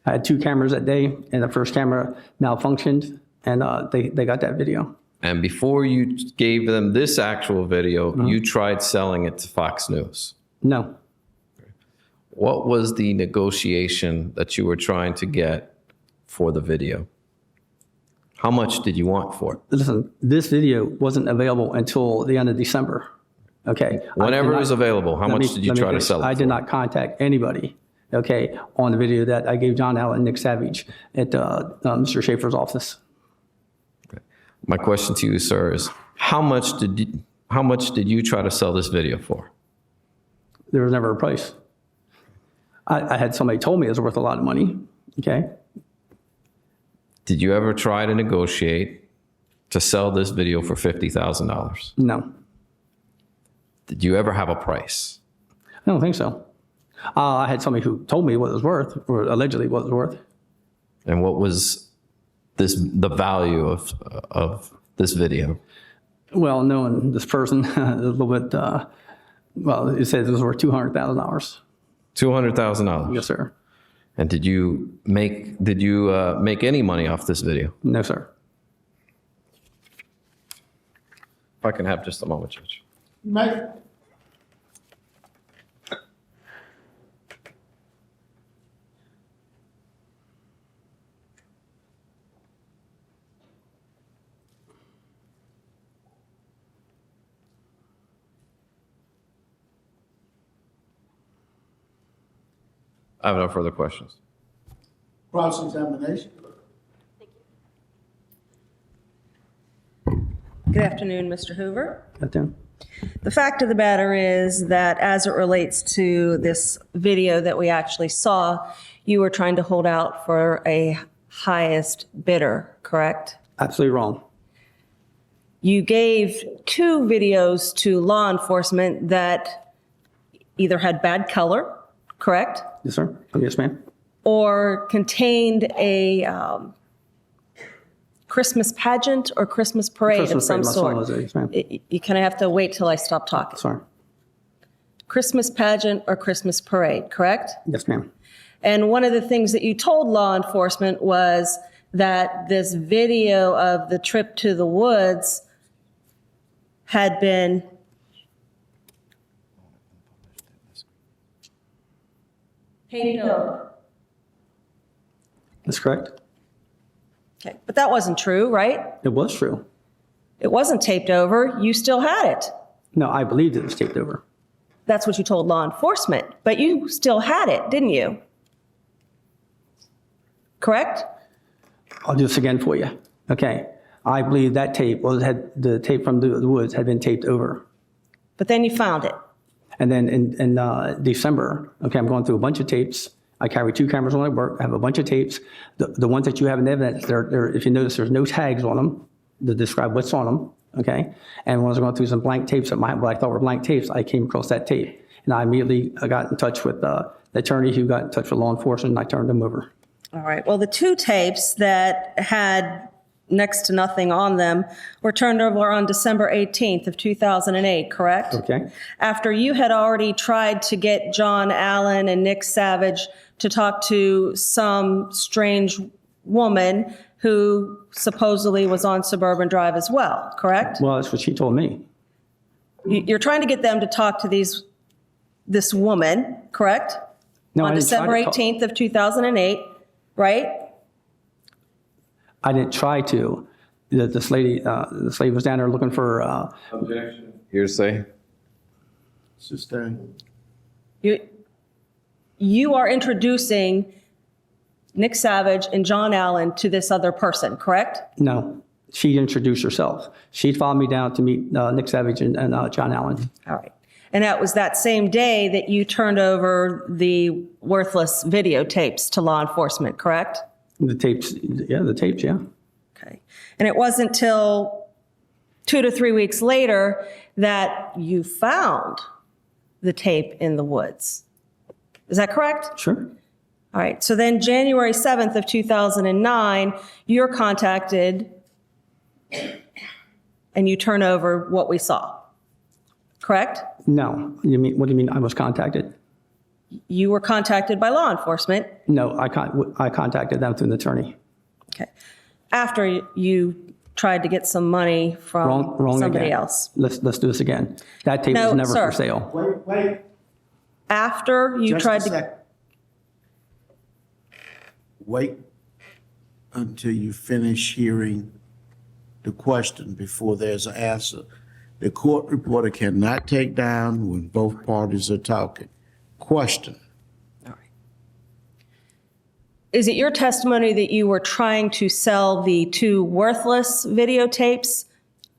I had 2 cameras that day, and the first camera malfunctioned, and they got that video. And before you gave them this actual video, you tried selling it to Fox News. No. What was the negotiation that you were trying to get for the video? How much did you want for it? Listen, this video wasn't available until the end of December. Okay. Whenever it was available, how much did you try to sell it for? I did not contact anybody, okay, on the video that I gave John Allen and Nick Savage at Mr. Schaefer's office. My question to you, sir, is how much did you try to sell this video for? There was never a price. I had somebody told me it was worth a lot of money, okay? Did you ever try to negotiate to sell this video for $50,000? No. Did you ever have a price? I don't think so. I had somebody who told me what it was worth, or allegedly what it was worth. And what was the value of this video? Well, knowing this person a little bit, it says it was worth $200,000. $200,000? Yes, sir. And did you make any money off this video? No, sir. If I can have just a moment, Judge. Mike? I have no further questions. Cross-examination. Good afternoon, Mr. Hoover. Got them. The fact of the matter is that as it relates to this video that we actually saw, you were trying to hold out for a highest bidder, correct? Absolutely wrong. You gave 2 videos to law enforcement that either had bad color, correct? Yes, sir. Oh, yes, ma'am. Or contained a Christmas pageant or Christmas parade of some sort. Yes, ma'am. You kind of have to wait till I stop talking. Sorry. Christmas pageant or Christmas parade, correct? Yes, ma'am. And one of the things that you told law enforcement was that this video of the trip to the woods had been painted over. That's correct. Okay, but that wasn't true, right? It was true. It wasn't taped over. You still had it. No, I believed it was taped over. That's what you told law enforcement, but you still had it, didn't you? Correct? I'll do this again for you. Okay. I believe that tape the tape from the woods had been taped over. But then you found it. And then in December, okay, I'm going through a bunch of tapes. I carry 2 cameras when I work. I have a bunch of tapes. The ones that you have in evidence, if you notice, there's no tags on them to describe what's on them, okay? And when I was going through some blank tapes what I thought were blank tapes, I came across that tape. And I immediately got in touch with the attorney who got in touch with law enforcement, and I turned them over. All right. Well, the 2 tapes that had next to nothing on them were turned over on December 18th of 2008, correct? Okay. After you had already tried to get John Allen and Nick Savage to talk to some strange woman who supposedly was on Suburban Drive as well, correct? Well, that's what she told me. You're trying to get them to talk to this woman, correct? No, on I didn't try December to talk- 18th of 2008, right? I didn't try to. This lady was down there looking for. Objection. Hearsay. Sustained. You are introducing Nick Savage and John Allen to this other person, correct? No, she introduced herself. She followed me down to meet Nick Savage and John Allen. All right. And that was that same day that you turned over the worthless videotapes to law enforcement, correct? The tapes, yeah. Okay. And it wasn't until 2 to 3 weeks later that you found the tape in the woods. Is that correct? Sure. All right. So then January 7th of 2009, you're contacted and you turn over what we saw, correct? No. What do you mean I was contacted? You were contacted by law enforcement. No, I contacted them through an attorney. Okay. After you tried to get some money from Wrong somebody again. else. Let's do this again. That tape No, was never sir. for sale. Wait, After you just tried a to. second. Wait until you finish hearing the question before there's an answer. The court reporter cannot take down when both parties are talking. Question. Is it your testimony that you were trying to sell the 2 worthless videotapes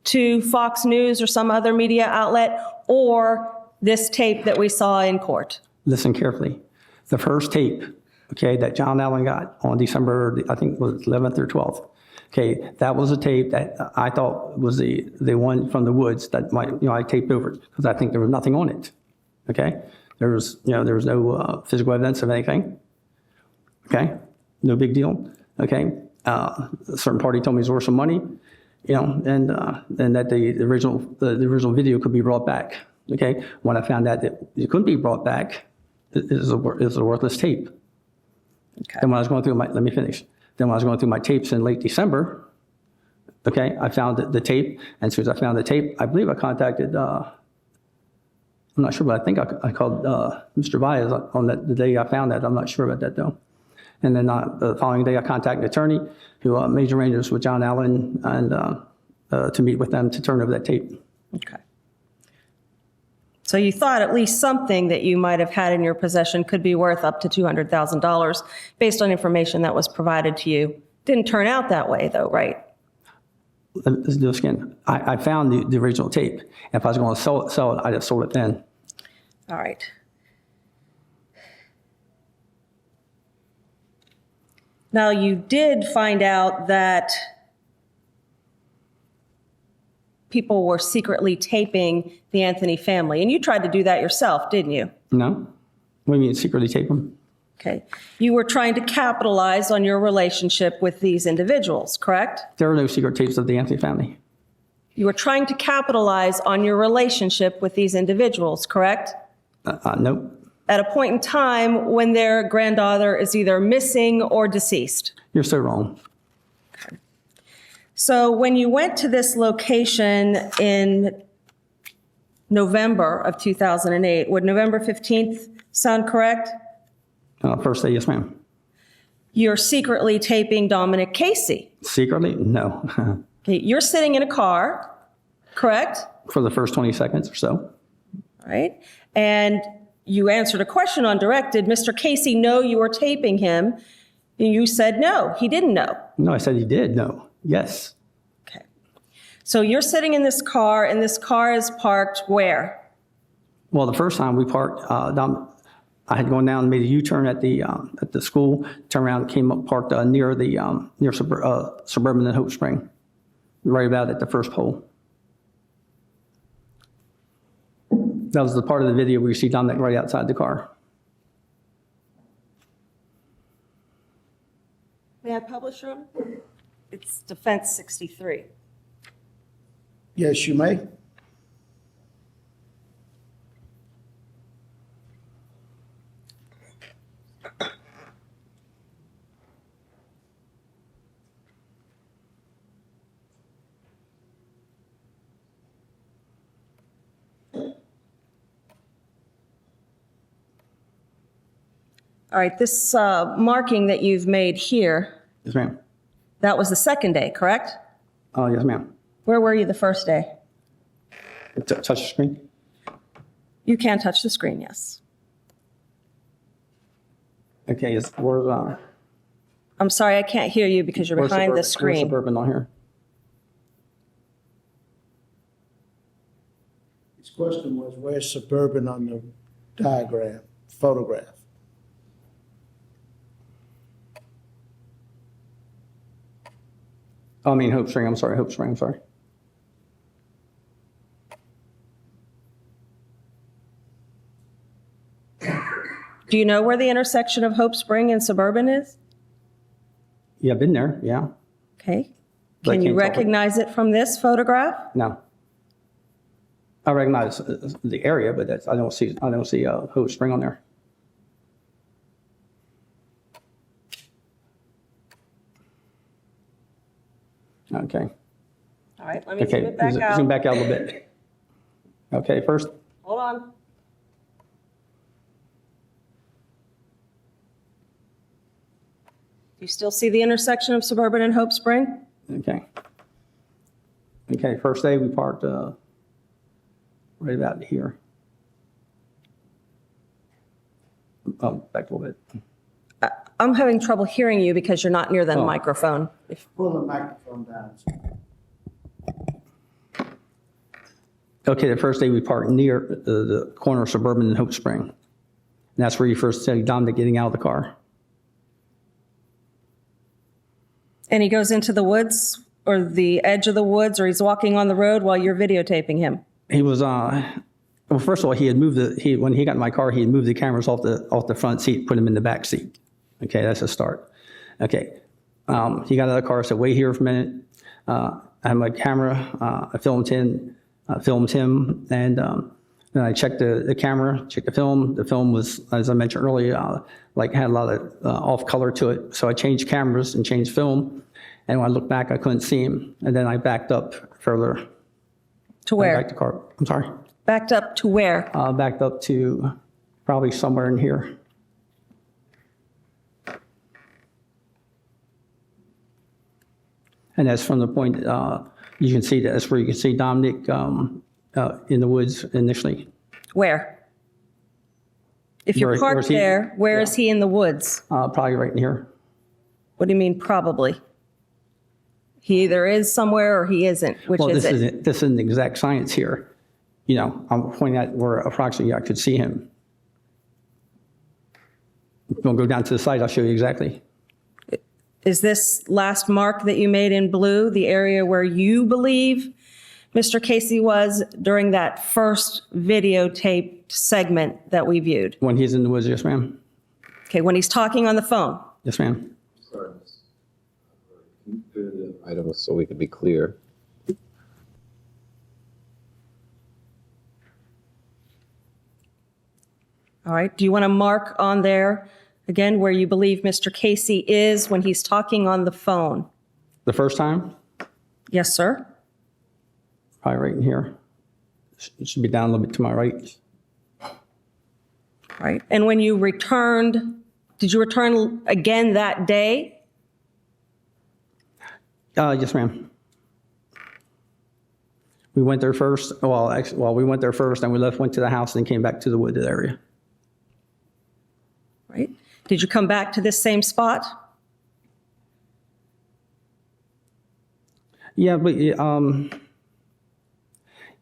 to Fox News or some other media outlet, or this tape that we saw in court? Listen carefully. The first tape, okay, that John Allen got on December, I think it was 11th or 12th. Okay, that was a tape that I thought was the one from the woods that I taped over because I think there was nothing on it. Okay, there was no physical evidence of anything. Okay, no big deal. Okay, a certain party told me it was worth some money, and that the original video could be brought back. Okay, when I found out that it couldn't be brought back, it was a worthless tape. Okay. Then when I was going through let me finish. Then when I was going through my tapes in late December, okay, I found the tape, and as soon as I found the tape, I believe I contacted. I'm not sure, but I think I called Mr. Baez on the day I found that. I'm not sure about that though. And then the following day, I contacted an attorney who made arrangements with John Allen and to meet with them to turn over that tape. Okay. So you thought at least something that you might have had in your possession could be worth up to $200,000 based on information that was provided to you. Didn't turn out that way though, right? Let's do this again. I found the original tape. If I was going to sell it, I'd have sold it then. All right. Now, you did find out that people were secretly taping the Anthony family, and you tried to do that yourself, didn't you? No? What do you mean secretly tape them? Okay. You were trying to capitalize on your relationship with these individuals, correct? There are no secret tapes of the Anthony family. You were trying to capitalize on your relationship with these individuals, correct? Nope. At a point in time when their granddaughter is either missing or deceased. You're so wrong. So when you went to this location in November of 2008, would November 15th sound correct? First day, yes, ma'am. You're secretly taping Dominic Casey. Secretly? No. Okay, you're sitting in a car, correct? For the first 20 seconds or so. All right. And you answered a question on direct. Did Mr. Casey know you were taping him? And you said no, he didn't know. No, I said he did. No. Yes. Okay. So you're sitting in this car, and this car is parked where? Well, the first time we parked, I had gone down and made a U-turn at the school, turned around, came up, parked near Suburban and Hope Spring, right about at the first pole. That was the part of the video where you see Dominic right outside the car. May I publish room? It's Defense 63. Yes, you may. All right, this marking that you've made here, Yes, ma'am. that was the second day, correct? Yes, ma'am. Where were you the first day? Touch the screen. You can touch the screen, yes. Okay, where's I'm sorry, I can't hear you because you're behind the Where's screen. Suburban on here? His question was, where's Suburban on the diagram, photograph? Oh, I mean Hope Spring. I'm sorry, Hope Spring. I'm sorry. Do you know where the intersection of Hope Spring and Suburban is? Yeah, I've been there. Yeah. Okay. But I Can you can't tell recognize it from this photograph? No. I recognize the area, but I don't see Hope Spring on there. Okay. All right, let me zoom Okay. it back out. Zoom back out a little bit. Okay. First. Hold on. Do you still see the intersection of Suburban and Hope Spring? Okay. Okay. First day we parked right about here. Oh, back a little bit. I'm having trouble hearing you because you're not near the microphone. Pull the microphone down. Okay, the first day we parked near the corner of Suburban and Hope Spring. And that's where you first see Dominic getting out of the car. And he goes into the woods or the edge of the woods, or he's walking on the road while you're videotaping him? He was, well, first of all, he had moved when he got in my car, he had moved the cameras off the front seat, put them in the back seat. Okay, that's a start. Okay, he got out of the car, said, wait here for a minute. I had my camera, I filmed him, and then I checked the camera, checked the film. The film was, as I mentioned earlier, had a lot of off color to it. So I changed cameras and changed film. And when I looked back, I couldn't see him. And then I backed up further. To where? Back to car. I'm sorry. Backed up to where? Backed up to probably somewhere in here. And that's from the point, you can see that's where you can see Dominic in the woods initially. Where? If you're Where parked is he? there, where is he in the woods? Probably right in here. What do you mean probably? He either is somewhere or he isn't. Which Well, is this it? isn't exact science here. You know, I'm pointing out where approximately I could see him. We'll go down to the side, I'll show you exactly. Is this last mark that you made in blue the area where you believe Mr. Casey was during that first videotaped segment that we viewed? When he's in the woods, yes, ma'am. Okay, when he's talking on the phone. Yes, ma'am. Sorry. Can you do the items so we can be clear? All right, do you want to mark on there, again, where you believe Mr. Casey is when he's talking on the phone? The first time, Yes, sir. probably right in here. It should be down a little bit to my right. Right, and when you returned, did you return again that day? Yes, ma'am. We went there first. Well, we went there first, and we went to the house, and came back to the wooded area. Right, did you come back to this same spot? Yeah, but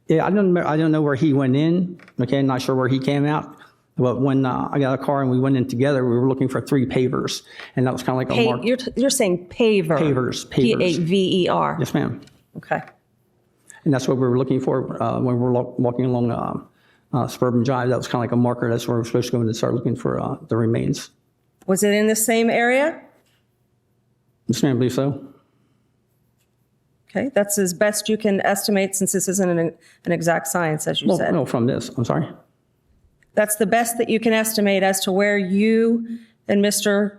Yeah, I don't know where he went in. Okay, not sure where he came out. But when I got a car and we went in together, we were looking for 3 pavers, and that was kind of like a mark. You're saying paver. Pavers. Paver. Yes, ma'am. Okay. And that's what we were looking for when we were walking along Suburban Drive. That was kind of like a marker. That's where we were supposed to go in and start looking for the remains. Was it in the same area? Yes, ma'am, I believe so. Okay, that's as best you can estimate since this isn't an exact science, as you said. No, from this. I'm sorry. That's the best that you can estimate as to where you and Mr.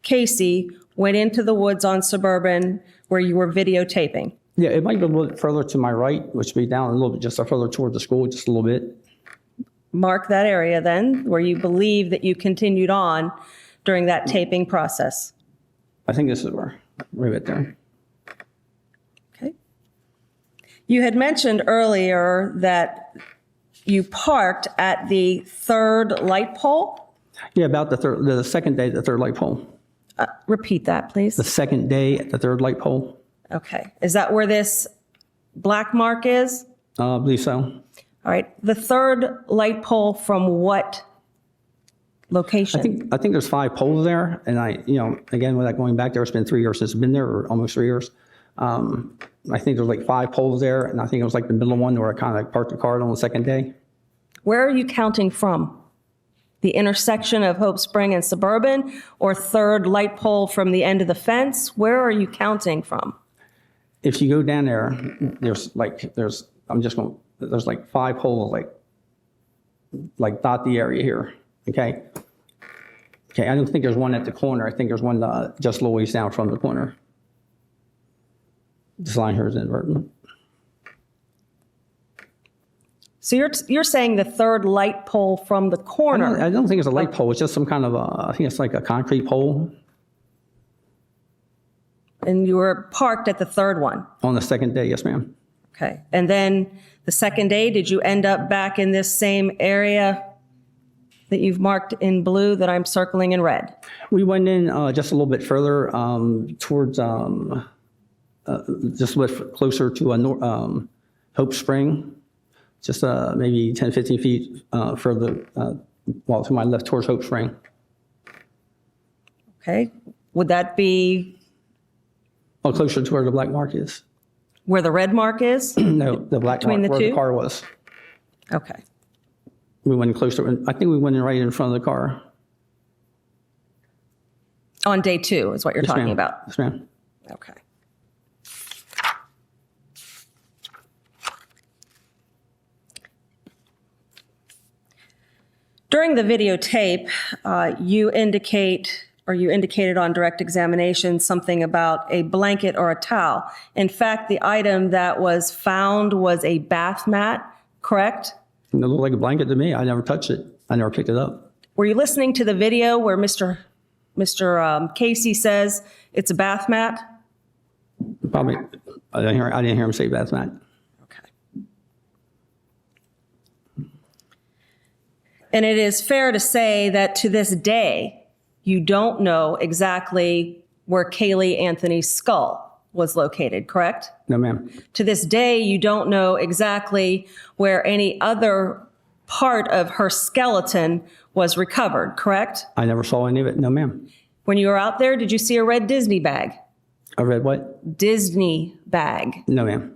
Casey went into the woods on Suburban where you were videotaping. Yeah, it might be a little bit further to my right, which would be down a little bit, just further toward the school, just a little bit. Mark that area then, where you believe that you continued on during that taping process. I think this is where, right there. Okay. You had mentioned earlier that you parked at the 3rd light pole. Yeah, about the second day at the 3rd light pole. Repeat that, please. The second day at the 3rd light pole. Okay. Is that where this black mark is? I believe so. All right. The 3rd light pole from what location? I think there's 5 poles there, and again, without going back there, it's been 3 years since it's been there, or almost 3 years. I think there's like 5 poles there, and I think it was like the middle one where I kind of like parked the car on the second day. Where are you counting from? The intersection of Hope Spring and Suburban, or 3rd light pole from the end of the fence? Where are you counting from? If you go down there, there's like 5 poles, like dot the area here. Okay. I don't think there's one at the corner. I think there's one just a little ways down from the corner. This line here is inverted. So you're saying the 3rd light pole from the corner? I don't think it's a light pole. It's just some kind of I think it's like a concrete pole. And you were parked at the 3rd one? On the second day, yes, ma'am. Okay. And then the second day, did you end up back in this same area that you've marked in blue that I'm circling in red? We went in just a little bit further towards, just a bit closer to Hope Spring, just maybe 10, 15 feet further, to my left towards Hope Spring. Okay. Would that be Closer to where the black mark is. where the red mark is? No, the black Between mark the where the two? car was. Okay. We went closer. I think we went in right in front of the car. On day 2 is what you're Yes, talking ma'am. about. Yes, ma'am. Okay. During the videotape, you indicated on direct examination something about a blanket or a towel. In fact, the item that was found was a bath mat, correct? It looked like a blanket to me. I never touched it. I never picked it up. Were you listening to the video where Mr. Casey says it's a bath mat? Probably. I didn't hear him say bath mat. Okay. And it is fair to say that to this day, you don't know exactly where Caylee Anthony's skull was located, correct? No, ma'am. To this day, you don't know exactly where any other part of her skeleton was recovered, correct? I never saw any of it. No, ma'am. When you were out there, did you see a red Disney bag? A red what? Disney bag. No, ma'am.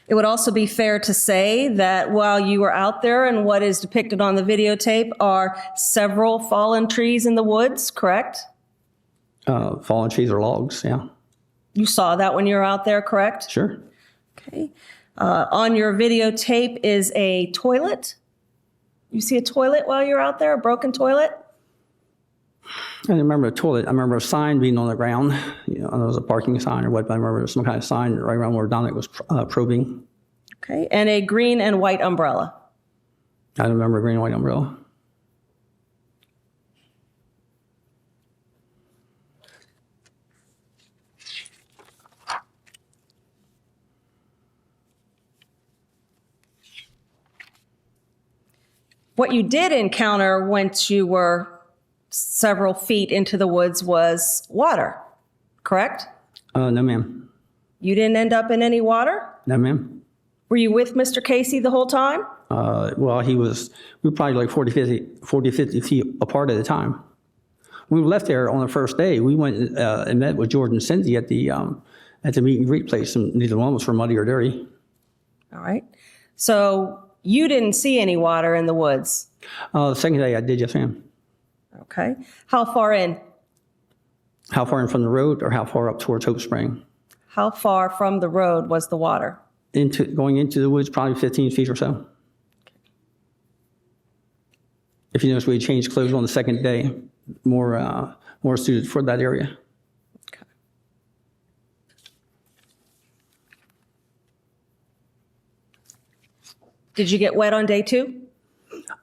It would also be fair to say that while you were out there and what is depicted on the videotape are several fallen trees in the woods, correct? Fallen trees or logs, yeah. You saw that when you were out there, correct? Sure. Okay. On your videotape is a toilet. You see a toilet while you're out there, a broken toilet? I didn't remember a toilet. I remember a sign being on the ground. You know, I don't know if it was a parking sign or what, but I remember some kind of sign right around where Dominic was probing. Okay. And a green and white umbrella. I don't remember a green and white umbrella. What you did encounter once you were several feet into the woods was water, correct? No, ma'am. You didn't end up in any water? No, ma'am. Were you with Mr. Casey the whole time? Well, we were probably like 40, 50 feet apart at the time. When we left there on the first day, we went and met with George and Cindy at the meet and greet place, and neither one was from Muddy or Dirty. All right. So you didn't see any water in the woods? The second day I did, yes, ma'am. Okay. How far in? How far in from the road or how far up towards Hope Spring? How far from the road was the water? Going into the woods, probably 15 feet or so. If you notice, we changed clothes on the second day, more suited for that area. Okay. Did you get wet on day 2?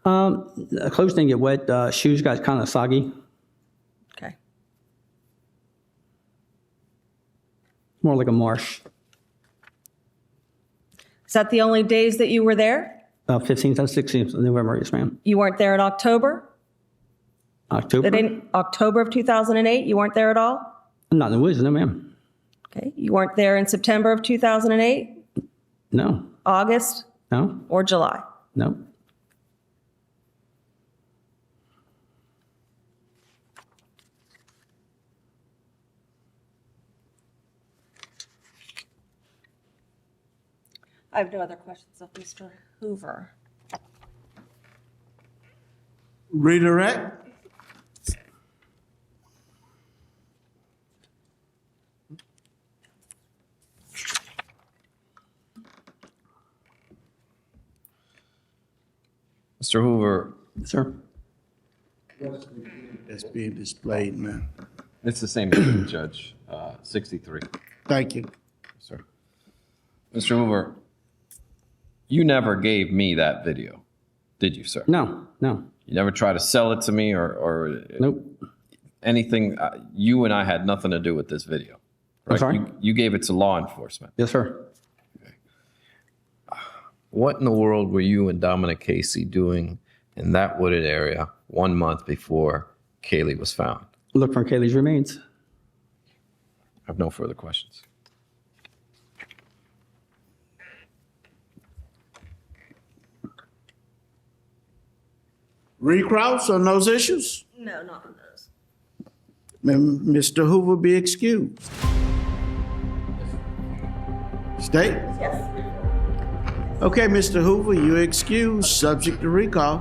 Clothes didn't get wet. Shoes got kind of soggy. Okay. More like a marsh. Is that the only days that you were there? 15th and 16th of November, yes, ma'am. You weren't there in October? October? October of 2008, you weren't there at all? Not in the woods, no, ma'am. Okay. You weren't there in September of 2008? No. August? No. Or July? No. I have no other questions of Mr. Hoover. Redirect. Mr. Hoover, Sir? That's being displayed now. it's the same as Judge 63. Thank you. Sir. Mr. Hoover, you never gave me that video, did you, sir? No, no. You never tried to sell it to me or Nope. anything. You and I had nothing to do with this video. Right? I'm sorry? You gave it to law enforcement. Yes, sir. What in the world were you and Dominic Casey doing in that wooded area 1 month before Caylee was found? Look for Caylee's remains. I have no further questions. Recross on those issues? No, not on those. Mr. Hoover be excused. State? Yes. Okay, Mr. Hoover, you're excused, subject to recall.